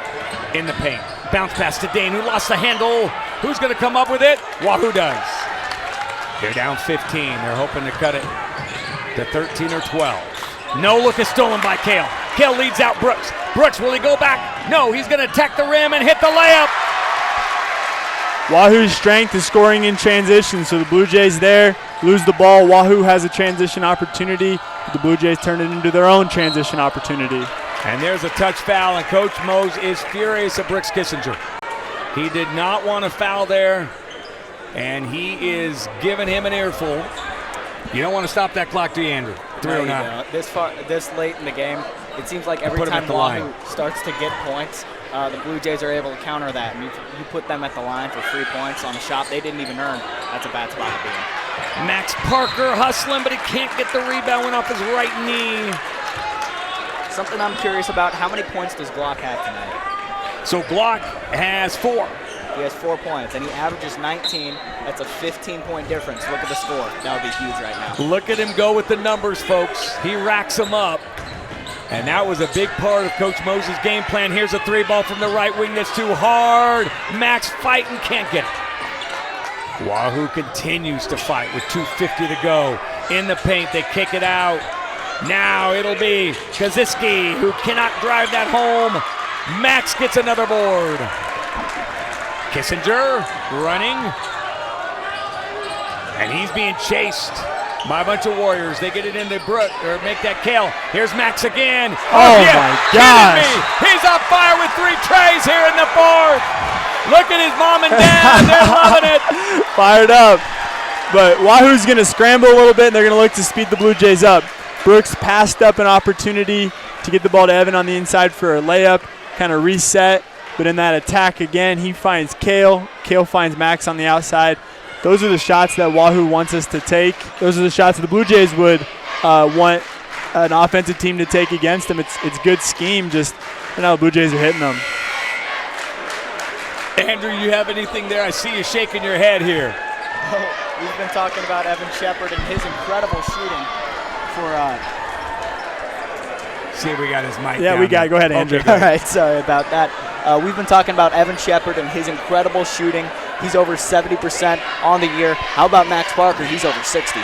in the paint. Bounce pass to Dane, who lost the handle. Who's going to come up with it? Wahoo does. They're down 15. They're hoping to cut it to 13 or 12. No look is stolen by Cale. Cale leads out Brooks. Brooks, will he go back? No, he's going to attack the rim and hit the layup. Wahoo's strength is scoring in transition, so the Blue Jays there lose the ball. Wahoo has a transition opportunity, but the Blue Jays turn it into their own transition opportunity. And there's a touch foul, and Coach Mose is furious at Brooks Kissinger. He did not want to foul there, and he is giving him an earful. You don't want to stop that clock, do you, Andrew? 3:09. This late in the game, it seems like every time Wahoo starts to get points, the Blue Jays are able to counter that. And you put them at the line for 3 points on a shot they didn't even earn. That's a bad spot to be in. Max Parker hustling, but he can't get the rebound. Went off his right knee. Something I'm curious about, how many points does Glock have tonight? So Glock has 4. He has 4 points, and he averages 19. That's a 15-point difference. Look at the score. That would be huge right now. Look at him go with the numbers, folks. He racks them up. And that was a big part of Coach Mose's game plan. Here's a 3-ball from the right wing that's too hard. Max fighting, can't get it. Wahoo continues to fight with 2:50 to go. In the paint, they kick it out. Now it'll be Kaziski who cannot drive that home. Max gets another board. Kissinger running. And he's being chased by a bunch of Warriors. They get it into Brooke, or make that Cale. Here's Max again. Oh my gosh. He's on fire with 3 trays here in the 4th. Look at his mom and dad. They're loving it. Fired up. But Wahoo's going to scramble a little bit, and they're going to look to speed the Blue Jays up. Brooks passed up an opportunity to get the ball to Evan on the inside for a layup, kind of reset. But in that attack again, he finds Cale. Cale finds Max on the outside. Those are the shots that Wahoo wants us to take. Those are the shots that the Blue Jays would want an offensive team to take against them. It's good scheme, just the Blue Jays are hitting them. Andrew, you have anything there? I see you shaking your head here. Oh, we've been talking about Evan Shepard and his incredible shooting for see if we got his mic. Yeah, we got it. Go ahead, Andrew. Okay, all right, sorry about that. We've been talking about Evan Shepard and his incredible shooting. He's over 70% on the year. How about Max Parker? He's over 60.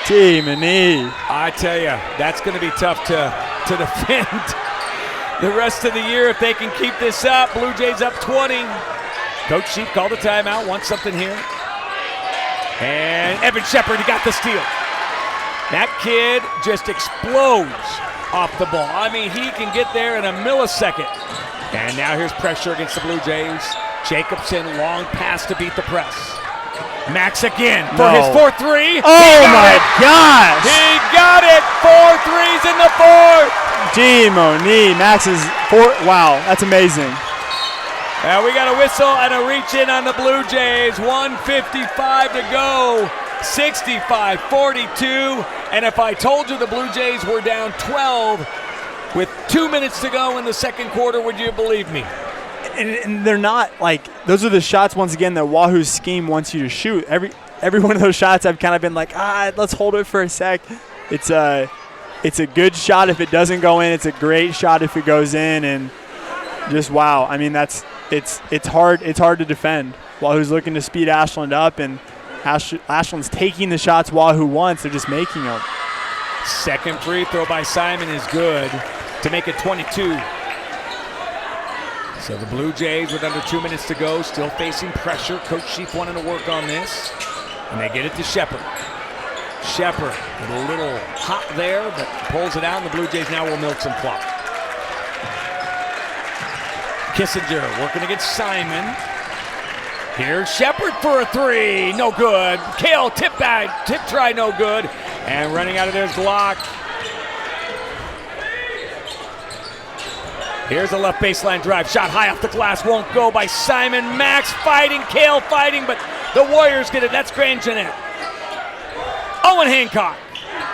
Team and E. I tell you, that's going to be tough to defend the rest of the year if they can keep this up. Blue Jays up 20. Coach Sheep called a timeout, wants something here. And Evan Shepard, he got the steal. That kid just explodes off the ball. I mean, he can get there in a millisecond. And now here's pressure against the Blue Jays. Jacobson, long pass to beat the press. Max again for his 4-3. Oh my gosh! He got it! 4 threes in the 4th. G-Money. Max is 4. Wow, that's amazing. Now we got a whistle and a reach in on the Blue Jays. 1:55 to go. 65-42. And if I told you the Blue Jays were down 12 with 2 minutes to go in the second quarter, would you believe me? And they're not those are the shots once again that Wahoo's scheme wants you to shoot. Every one of those shots I've kind of been like, let's hold it for a sec. It's a good shot if it doesn't go in. It's a great shot if it goes in, and just wow. I mean, it's hard to defend. Wahoo's looking to speed Ashland up, and Ashland's taking the shots Wahoo wants. They're just making them. Second free throw by Simon is good to make it 22. So the Blue Jays with under 2 minutes to go, still facing pressure. Coach Sheep wanting to work on this. And they get it to Shepard. Shepard with a little hop there, but pulls it out, and the Blue Jays now will milk some clock. Kissinger working against Simon. Here's Shepard for a 3, no good. Cale tip try, no good. And running out of there's Glock. Here's a left baseline drive. Shot high off the glass. Won't go by Simon. Max fighting. Cale fighting. But the Warriors get it. That's Grand Jeanette. Owen Hancock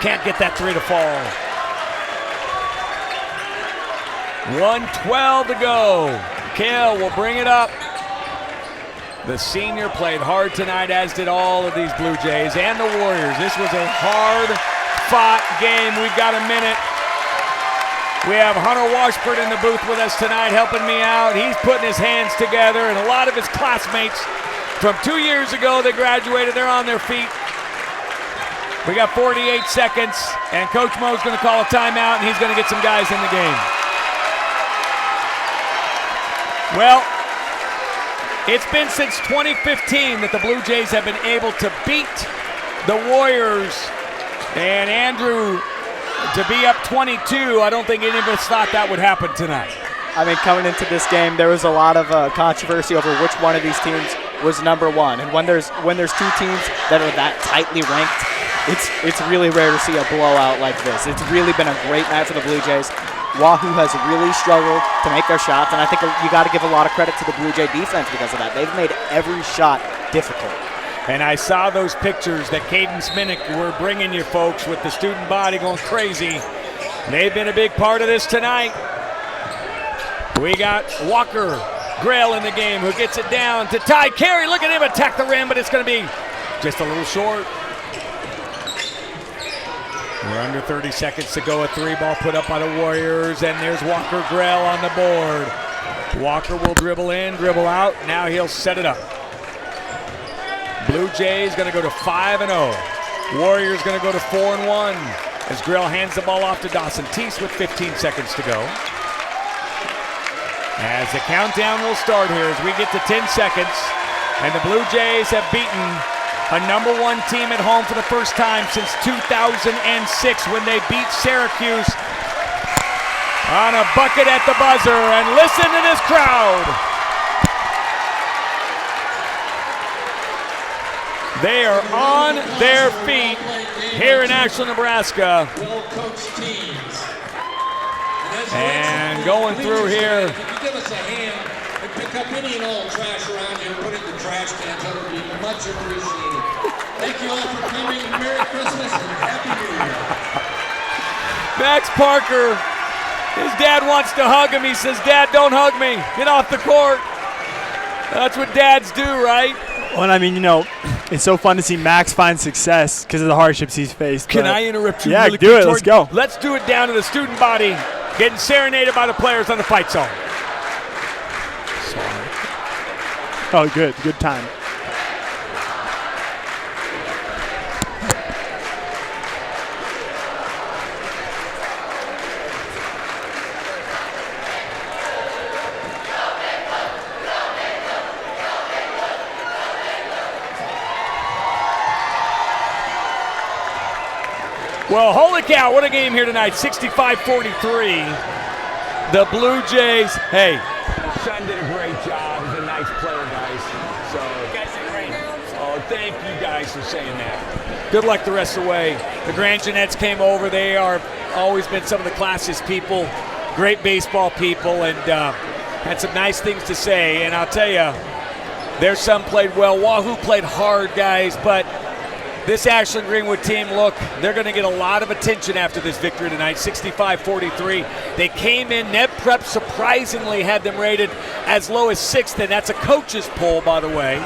can't get that 3 to fall. 1:12 to go. Cale will bring it up. The senior played hard tonight, as did all of these Blue Jays and the Warriors. This was a hard-fought game. We've got a minute. We have Hunter Washburn in the booth with us tonight helping me out. He's putting his hands together, and a lot of his classmates from 2 years ago that graduated, they're on their feet. We got 48 seconds, and Coach Mo's going to call a timeout, and he's going to get some guys in the game. Well, It's been since 2015 that the Blue Jays have been able to beat the Warriors. And Andrew, to be up 22, I don't think any of us thought that would happen tonight. I mean, coming into this game, there was a lot of controversy over which one of these teams was number one. And when there's two teams that are that tightly ranked, it's really rare to see a blowout like this. It's really been a great night for the Blue Jays. Wahoo has really struggled to make their shots, and I think you got to give a lot of credit to the Blue Jay defense because of that. They've made every shot difficult. And I saw those pictures that Cadence Minnick were bringing you folks with the student body going crazy. They've been a big part of this tonight. We got Walker Grail in the game who gets it down to Ty Carey. Look at him attack the rim, but it's going to be just a little short. We're under 30 seconds to go. A three ball put up by the Warriors, and there's Walker Grail on the board. Walker will dribble in, dribble out. Now he'll set it up. Blue Jays going to go to 5-0. Warriors going to go to 4-1 as Grail hands the ball off to Dawson Teese with 15 seconds to go. As the countdown will start here as we get to 10 seconds, and the Blue Jays have beaten a #1 team at home for the first time since 2006 when they beat Syracuse on a bucket at the buzzer. And listen to this crowd. They are on their feet here in Ashland, Nebraska. Well-coached teams. And going through here. If you give us a hand and pick up any and all trash around here and put it in the trash cans, that would be much appreciated. Thank you all for coming. Merry Christmas and Happy New Year. Max Parker, his dad wants to hug him. He says, "Dad, don't hug me. Get off the court." That's what dads do, right? Well, I mean, it's so fun to see Max find success because of the hardships he's faced. Can I interrupt you? Yeah, really do quick, it. Let's Jordan? go. Let's do it down to the student body, getting serenaded by the players on the fight zone. Oh, good. Good time. Well, holy cow, what a game here tonight. 65-43. The Blue Jays, hey, son did a great job. He's a nice player, guys. So, you guys are great. Oh, thank you guys for saying that. Good luck the rest of the way. The Grand Jeanettes came over. They are always been some of the classiest people, great baseball people, and had some nice things to say. And I'll tell you, their son played well. Wahoo played hard, guys, but this Ashland-Greenwood team, look, they're going to get a lot of attention after this victory tonight, 65-43. They came in, Neb Prep surprisingly had them rated as low as 6th, and that's a coach's poll, by the way.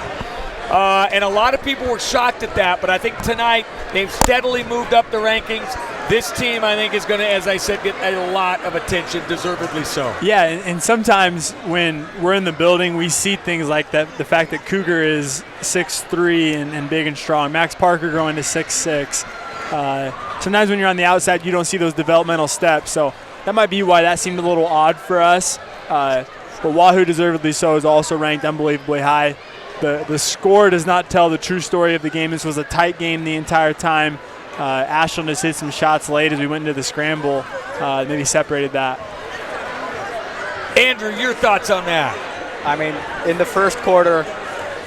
And a lot of people were shocked at that, but I think tonight they've steadily moved up the rankings. This team, I think, is going to, as I said, get a lot of attention, deservedly so. Yeah, and sometimes when we're in the building, we see things like that. The fact that Cougar is 6'3" and big and strong. Max Parker growing to 6'6". Sometimes when you're on the outside, you don't see those developmental steps. So that might be why that seemed a little odd for us. But Wahoo, deservedly so, is also ranked unbelievably high. The score does not tell the true story of the game. This was a tight game the entire time. Ashland has hit some shots late as we went into the scramble, maybe separated that. Andrew, your thoughts on that? I mean, in the first quarter,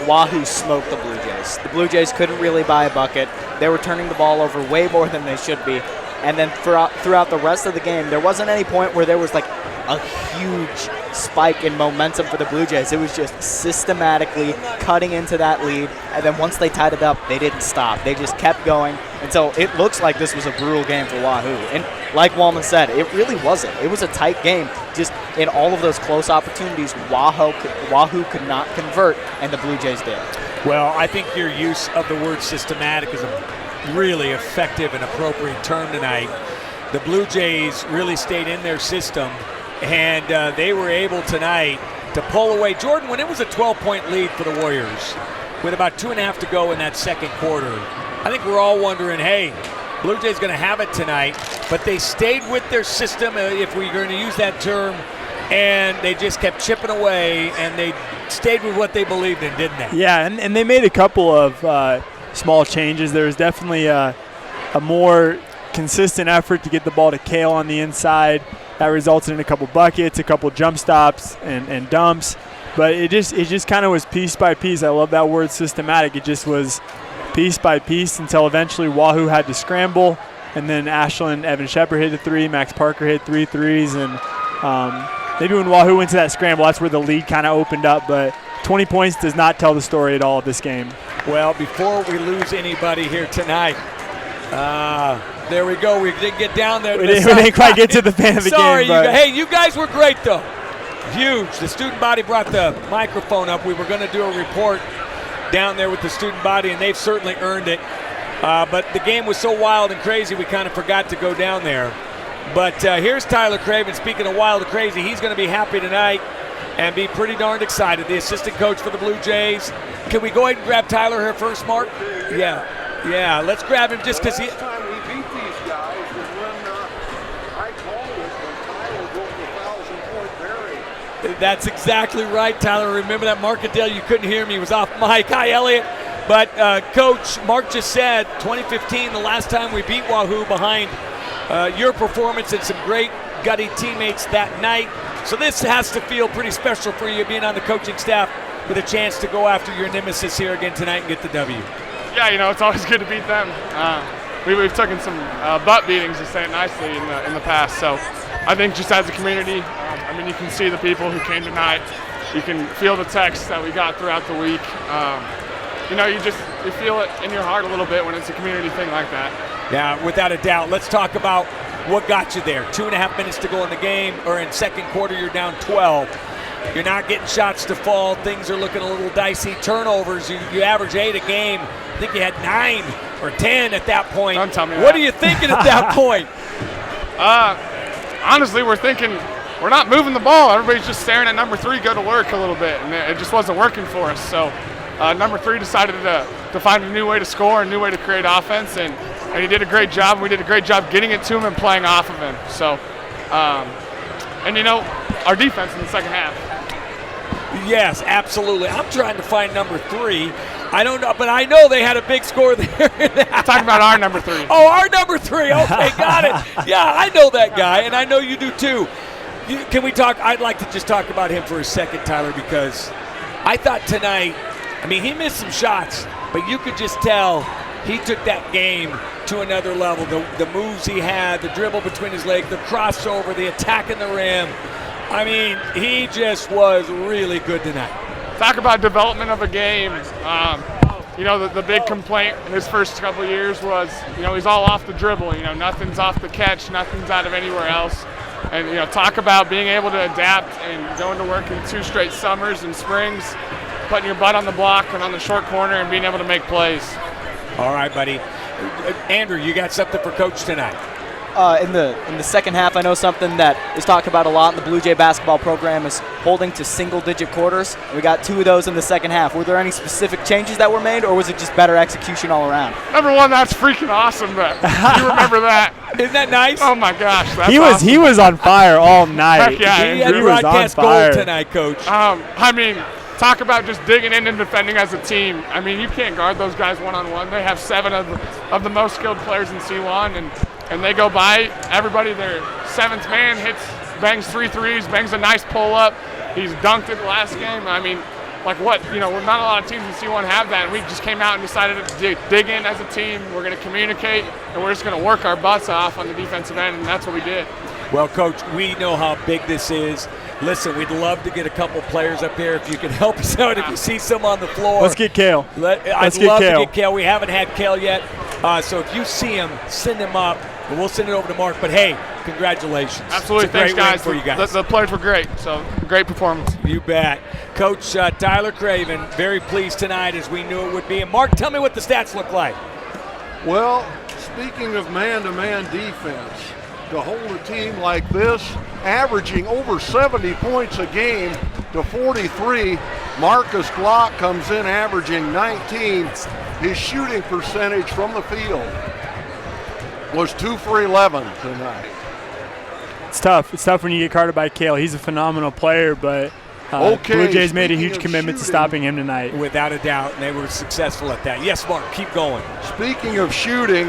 Wahoo smoked the Blue Jays. The Blue Jays couldn't really buy a bucket. They were turning the ball over way more than they should be. And then throughout the rest of the game, there wasn't any point where there was like a huge spike in momentum for the Blue Jays. It was just systematically cutting into that lead. And then once they tied it up, they didn't stop. They just kept going. And so it looks like this was a brutal game for Wahoo. And like Wallman said, it really wasn't. It was a tight game. Just in all of those close opportunities, Wahoo could not convert, and the Blue Jays did. Well, I think your use of the word systematic is a really effective and appropriate term tonight. The Blue Jays really stayed in their system, and they were able tonight to pull away. Jordan, when it was a 12-point lead for the Warriors, with about 2.5 to go in that second quarter, I think we're all wondering, hey, Blue Jays going to have it tonight, but they stayed with their system, if we're going to use that term, and they just kept chipping away, and they stayed with what they believed in, didn't they? Yeah, and they made a couple of small changes. There was definitely a more consistent effort to get the ball to Cale on the inside. That resulted in a couple buckets, a couple jump stops, and dumps. But it just kind of was piece by piece. I love that word, systematic. It just was piece by piece until eventually Wahoo had to scramble, and then Ashland, Evan Shepard hit a three, Max Parker hit 3 threes, and maybe when Wahoo went to that scramble, that's where the lead kind of opened up. But 20 points does not tell the story at all of this game. Well, before we lose anybody here tonight, there we go. We didn't get down there. We didn't quite get to the fan of the Sorry, game. Sorry, hey, you guys were great, though. Huge. The student body brought the microphone up. We were going to do a report down there with the student body, and they've certainly earned it. But the game was so wild and crazy, we kind of forgot to go down there. But here's Tyler Craven. Speaking of wild and crazy, he's going to be happy tonight and be pretty darned excited. The assistant coach for the Blue Jays. Can we go ahead and grab Tyler here first, Mark? Yeah. Let's grab him just because he. Last time we beat these guys was when I called it when Tyler broke the 1,000-point parry. That's exactly right, Tyler. Remember that, Mark Adele? You couldn't hear me. He was off mic. Hi, Elliot. But, Coach, Mark just said 2015, the last time we beat Wahoo behind your performance and some great gutty teammates that night. So this has to feel pretty special for you being on the coaching staff with a chance to go after your nemesis here again tonight and get the W. Yeah, it's always good to beat them. We've taken some butt beatings, to say it nicely, in the past. So I think just as a community, you can see the people who came tonight. You can feel the texts that we got throughout the week. You feel it in your heart a little bit when it's a community thing like that. Yeah, without a doubt. Let's talk about what got you there. 2.5 minutes to go in the game, or in second quarter, you're down 12. You're not getting shots to fall. Things are looking a little dicey. Turnovers, you average 8 a game. I think you had 9 or 10 at that point. Don't tell me What are you thinking at that point? Honestly, we're thinking we're not moving the ball. Everybody's just staring at number 3 go to work a little bit, and it just wasn't working for us. So number 3 decided to find a new way to score, a new way to create offense, and he did a great job. We did a great job getting it to him and playing off of him. So, our defense in the second half. Yes, absolutely. I'm trying to find number 3. I don't know, but I know they had a big score there. I'm talking about our number 3. Oh, our number 3. Okay, got it. Yeah, I know that guy, and I know you do too. Can we talk? I'd like to just talk about him for a second, Tyler, because I thought tonight, he missed some shots, but you could just tell he took that game to another level. The moves he had, the dribble between his legs, the crossover, the attack in the rim. He just was really good tonight. Talk about development of a game. The big complaint in his first couple of years was, he's all off the dribble. Nothing's off the catch, nothing's out of anywhere else. And, talk about being able to adapt and going to work in 2 straight summers and springs, putting your butt on the block and on the short corner and being able to make plays. All right, buddy. Andrew, you got something for Coach tonight? In the second half, I know something that is talked about a lot in the Blue Jay basketball program is holding to single-digit quarters. We got 2 of those in the second half. Were there any specific changes that were made, or was it just better execution all around? Number 1, that's freaking awesome. But you remember that? Isn't that nice? Oh my gosh, that's awesome. He was on fire all night. Heck yeah, he had broadcast gold tonight, Coach. Talk about just digging in and defending as a team. You can't guard those guys one-on-one. They have 7 of the most skilled players in C1, and they go by everybody. Their 7th man bangs 3 threes, bangs a nice pull-up. He's dunked it the last game. Not a lot of teams in C1 have that, and we just came out and decided to dig in as a team. We're going to communicate, and we're just going to work our butts off on the defensive end, and that's what we did. Well, Coach, we know how big this is. Listen, we'd love to get a couple players up there if you can help us out. If you see some on the floor, let's get Cale. I'd love to get Cale. We haven't had Cale yet, so if you see him, send him up, and we'll send it over to Mark. But hey, congratulations! Absolutely, thanks, guys. For you guys. The players were great. So great performance. You bet, Coach Tyler Craven. Very pleased tonight, as we knew it would be. And Mark, tell me what the stats look like. Well, speaking of man-to-man defense, to hold a team like this, averaging over 70 points a game to 43, Marcus Glock comes in averaging 19. His shooting percentage from the field was 2 for 11 tonight. It's tough. It's tough when you get guarded by Cale. He's a phenomenal player, but Blue Jays made a huge commitment to stopping him tonight. Without a doubt, and they were successful at that. Yes, Mark, keep going. Speaking of shooting,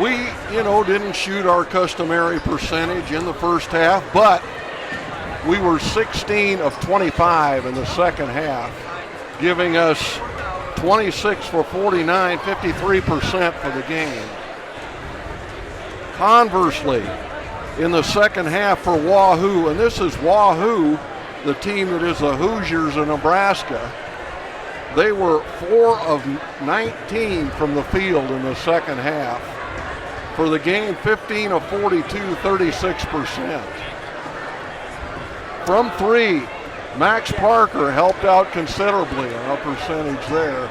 we, didn't shoot our customary percentage in the first half, but we were 16 of 25 in the second half, giving us 26 for 49, 53% for the game. Conversely, in the second half for Wahoo, and this is Wahoo, the team that is the Hoosiers of Nebraska, they were 4 of 19 from the field in the second half. For the game, 15 of 42, 36%. From 3, Max Parker helped out considerably on a percentage there.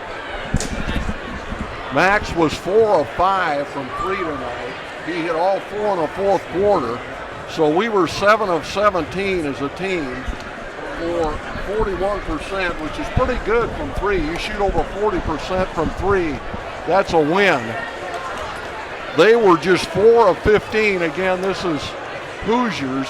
Max was 4 of 5 from 3 tonight. He hit all 4 in the fourth quarter. So we were 7 of 17 as a team for 41%, which is pretty good from 3. You shoot over 40% from 3, that's a win. They were just 4 of 15. Again, this is Hoosiers,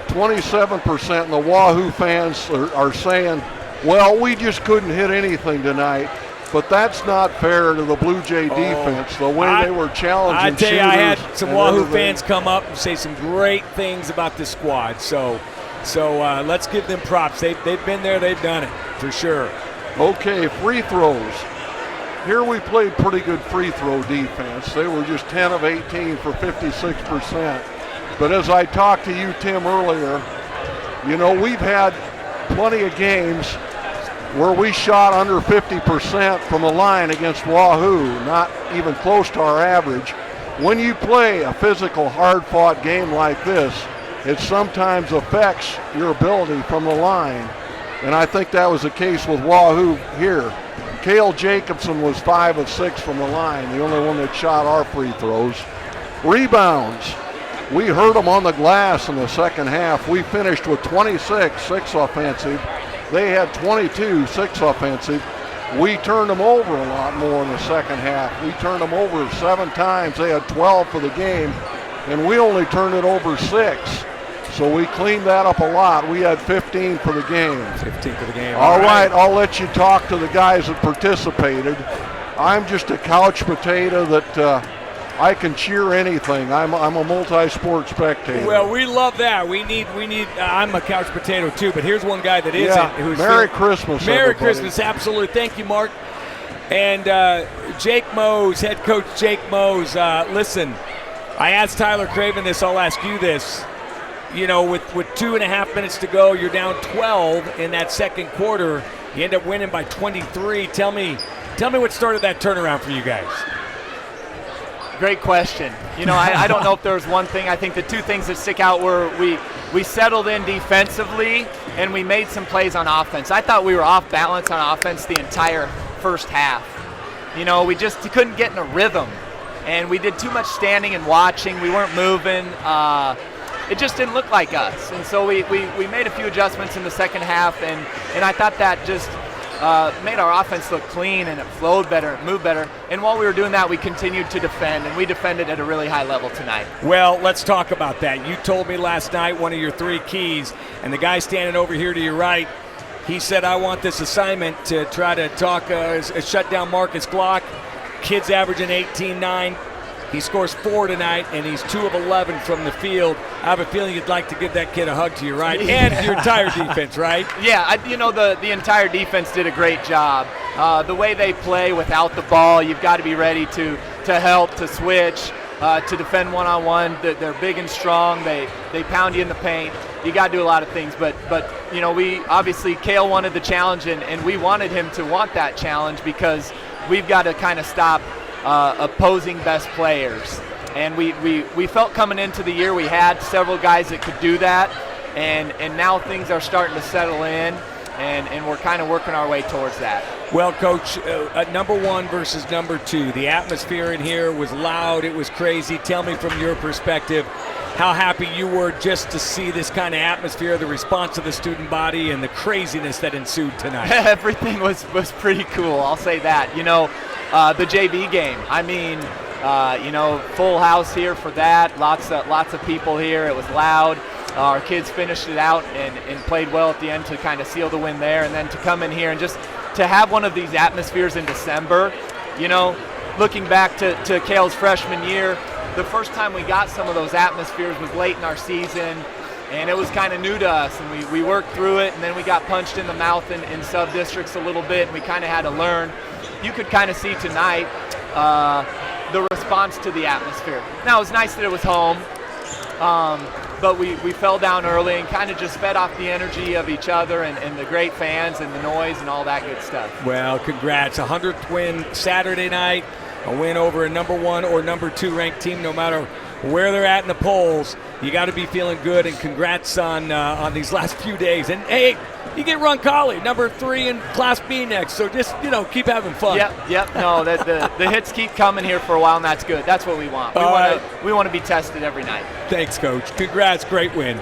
27%, and the Wahoo fans are saying, well, we just couldn't hit anything tonight. But that's not fair to the Blue Jay defense, the way they were challenging I tell you, I had some Wahoo everything. fans come up and say some great things about this squad. So let's give them props. They've been there, they've done it, for sure. Okay, free throws. Here we played pretty good free throw defense. They were just 10 of 18 for 56%. But as I talked to you, Tim, earlier, we've had plenty of games where we shot under 50% from the line against Wahoo, not even close to our average. When you play a physical, hard-fought game like this, it sometimes affects your ability from the line. And I think that was the case with Wahoo here. Cale Jacobson was 5 of 6 from the line, the only one that shot our free throws. Rebounds. We hurt them on the glass in the second half. We finished with 26, 6 offensive. They had 22, 6 offensive. We turned them over a lot more in the second half. We turned them over 7 times. They had 12 for the game, and we only turned it over 6. So we cleaned that up a lot. We had 15 for the game. 15 for the game. All right, I'll let you talk to the guys that participated. I'm just a couch potato that I can cheer anything. I'm a multi-sport spectator. Well, we love that. We need. I'm a couch potato too, but here's one guy that isn't. Yeah. Merry Christmas, Merry everybody. Christmas, absolutely. Thank you, Mark. And Jake Mose, head coach Jake Mose. Listen, I asked Tyler Craven this. I'll ask you this. With 2.5 minutes to go, you're down 12 in that second quarter. You end up winning by 23. Tell me what started that turnaround for you guys. Great question. I don't know if there was one thing. I think the two things that stick out were we settled in defensively and we made some plays on offense. I thought we were off balance on offense the entire first half. We just couldn't get in a rhythm, and we did too much standing and watching. We weren't moving. It just didn't look like us. And so we made a few adjustments in the second half, and I thought that just made our offense look clean, and it flowed better, it moved better. And while we were doing that, we continued to defend, and we defended at a really high level tonight. Well, let's talk about that. You told me last night one of your 3 keys, and the guy standing over here to your right, he said, I want this assignment to try to shut down Marcus Glock. Kid's averaging 18-9. He scores 4 tonight, and he's 2 of 11 from the field. I have a feeling you'd like to give that kid a hug to your right, and your entire defense, right? Yeah, the entire defense did a great job. The way they play without the ball, you've got to be ready to help, to switch, to defend one-on-one. They're big and strong. They pound you in the paint. You got to do a lot of things, but we obviously, Cale wanted the challenge, and we wanted him to want that challenge because we've got to kind of stop opposing best players. And we felt coming into the year we had several guys that could do that, and now things are starting to settle in, and we're kind of working our way towards that. Well, Coach, number 1 versus number 2, the atmosphere in here was loud, it was crazy. Tell me from your perspective how happy you were just to see this kind of atmosphere, the response of the student body, and the craziness that ensued tonight. Everything was pretty cool, I'll say that. The JV game, Full house here for that. Lots of people here. It was loud. Our kids finished it out and played well at the end to kind of seal the win there. And then to come in here and just to have one of these atmospheres in December, looking back to Cale's freshman year, the first time we got some of those atmospheres was late in our season, and it was kind of new to us, and we worked through it, and then we got punched in the mouth in sub-districts a little bit, and we kind of had to learn. You could kind of see tonight the response to the atmosphere. Now, it was nice that it was home, but we fell down early and kind of just fed off the energy of each other and the great fans and the noise and all that good stuff. Well, congrats. 100th win Saturday night, a win over a number 1 or number 2 ranked team, no matter where they're at in the polls. You got to be feeling good, and congrats on these last few days. And, hey, you get Roncalli, number 3 in Class B next, so just, keep having fun. Yep. No, the hits keep coming here for a while, and that's good. That's what we want. We want to be tested every night. Thanks, Coach. Congrats. Great win.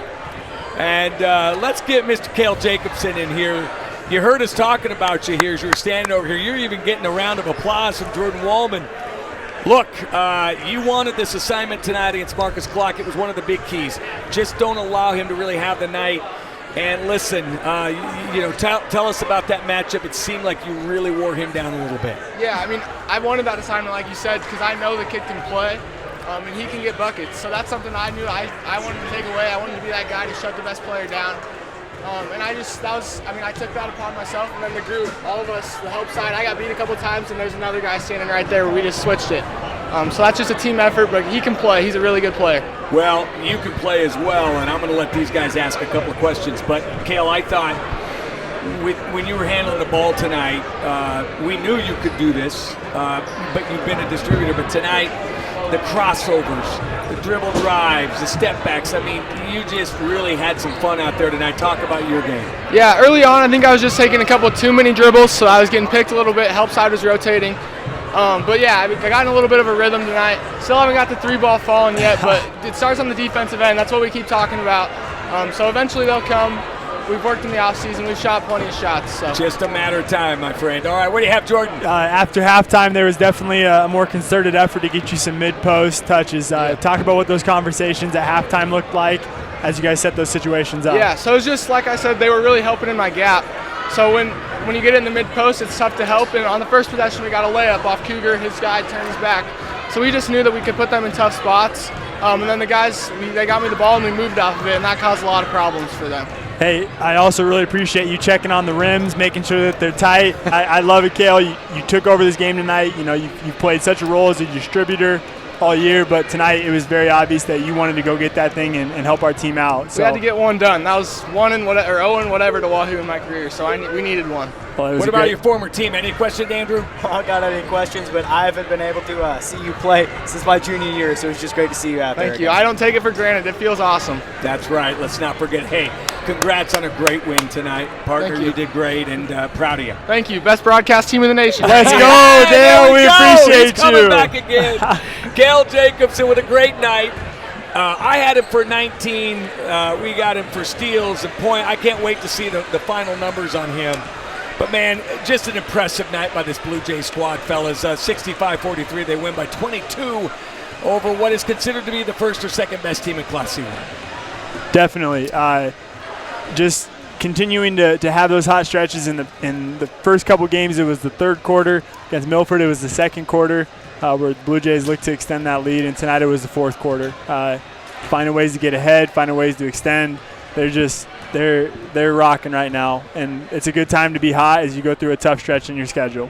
And let's get Mr. Cale Jacobson in here. You heard us talking about you here as you were standing over here. You're even getting a round of applause from Jordan Wallman. Look, you wanted this assignment tonight against Marcus Clark. It was one of the big keys. Just don't allow him to really have the night. And listen, tell us about that matchup. It seemed like you really wore him down a little bit. Yeah, I mean, I wanted that assignment, like you said, because I know the kid can play, and he can get buckets. So that's something I knew I wanted to take away. I wanted to be that guy to shut the best player down. And I took that upon myself, and then the group, all of us, the help side, I got beat a couple times, and there's another guy standing right there where we just switched it. So that's just a team effort, but he can play. He's a really good player. Well, you can play as well, and I'm going to let these guys ask a couple of questions. But, Cale, I thought when you were handling the ball tonight, we knew you could do this, but you've been a distributor. But tonight, the crossovers, the dribble drives, the step backs, you just really had some fun out there tonight. Talk about your game. Yeah, early on, I think I was just taking a couple too many dribbles, so I was getting picked a little bit. Help side was rotating. But yeah, I got in a little bit of a rhythm tonight. Still haven't got the 3-ball falling yet, but it starts on the defensive end. That's what we keep talking about. So eventually they'll come. We've worked in the offseason. We've shot plenty of shots. So. Just a matter of time, my friend. All right, what do you have, Jordan? After halftime, there was definitely a more concerted effort to get you some mid-post touches. Talk about what those conversations at halftime looked like as you guys set those situations up. Yeah, so it's just like I said, they were really helping in my gap. So when you get in the mid-post, it's tough to help. And on the first possession, we got a layup off Cougar. His guy turns back. So we just knew that we could put them in tough spots. And then the guys, they got me the ball, and we moved off of it, and that caused a lot of problems for them. Hey, I also really appreciate you checking on the rims, making sure that they're tight. I love it, Cale. You took over this game tonight. You played such a role as a distributor all year, but tonight it was very obvious that you wanted to go get that thing and help our team out. So we had to get one done. That was 0 and whatever to Wahoo in my career, so we needed one. Well, what about your former team? Any questions, Andrew? I don't got any questions, but I haven't been able to see you play since my junior year, so it's just great to see you out there. Thank you. I don't take it for granted. It feels awesome. That's right. Let's not forget. Hey, congrats on a great win tonight. Partner, you did great, and proud of you. Thank you. Best broadcast team in the nation. Let's go, Dale. We appreciate He's coming back again. Cale Jacobson with a great night. I had him for 19. We got him for steals and point. I can't wait to see the final numbers on him. But, man, just an impressive night by this Blue Jays squad, fellas. 65-43. They win by 22 over what is considered to be the first or second best team in Class C1. Definitely. Just continuing to have those hot stretches in the first couple games. It was the third quarter. Against Milford, it was the second quarter where the Blue Jays looked to extend that lead. And tonight it was the fourth quarter. Finding ways to get ahead, finding ways to extend. They're rocking right now, and it's a good time to be hot as you go through a tough stretch in your schedule.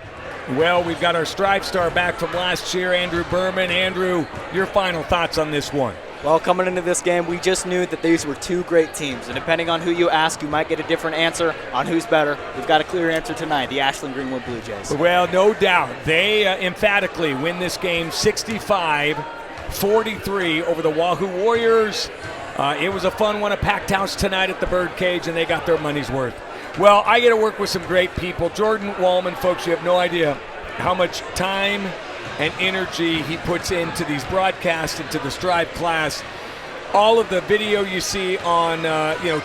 Well, we've got our Stripe star back from last year, Andrew Berman. Andrew, your final thoughts on this one? Well, coming into this game, we just knew that these were two great teams, and depending on who you ask, you might get a different answer on who's better. We've got a clear answer tonight, the Ashland-Greenwood Blue Jays. Well, no doubt. They emphatically win this game 65-43 over the Wahoo Warriors. It was a fun one, a packed house tonight at the Birdcage, and they got their money's worth. Well, I get to work with some great people. Jordan Wallman, folks, you have no idea how much time and energy he puts into these broadcasts, into the Strive class. All of the video you see on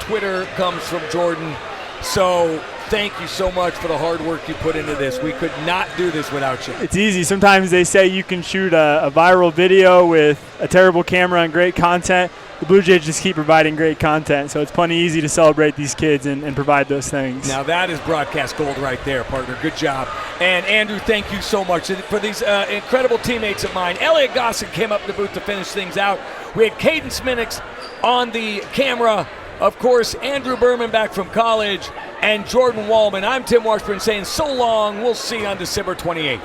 Twitter comes from Jordan. So thank you so much for the hard work you put into this. We could not do this without you. It's easy. Sometimes they say you can shoot a viral video with a terrible camera and great content. The Blue Jays just keep providing great content, so it's plenty easy to celebrate these kids and provide those things. Now that is broadcast gold right there, partner. Good job. And Andrew, thank you so much for these incredible teammates of mine. Elliot Gosson came up in the booth to finish things out. We had Cadence Minix on the camera. Of course, Andrew Berman back from college, and Jordan Wallman. I'm Tim Washburn saying so long. We'll see you on December 28th.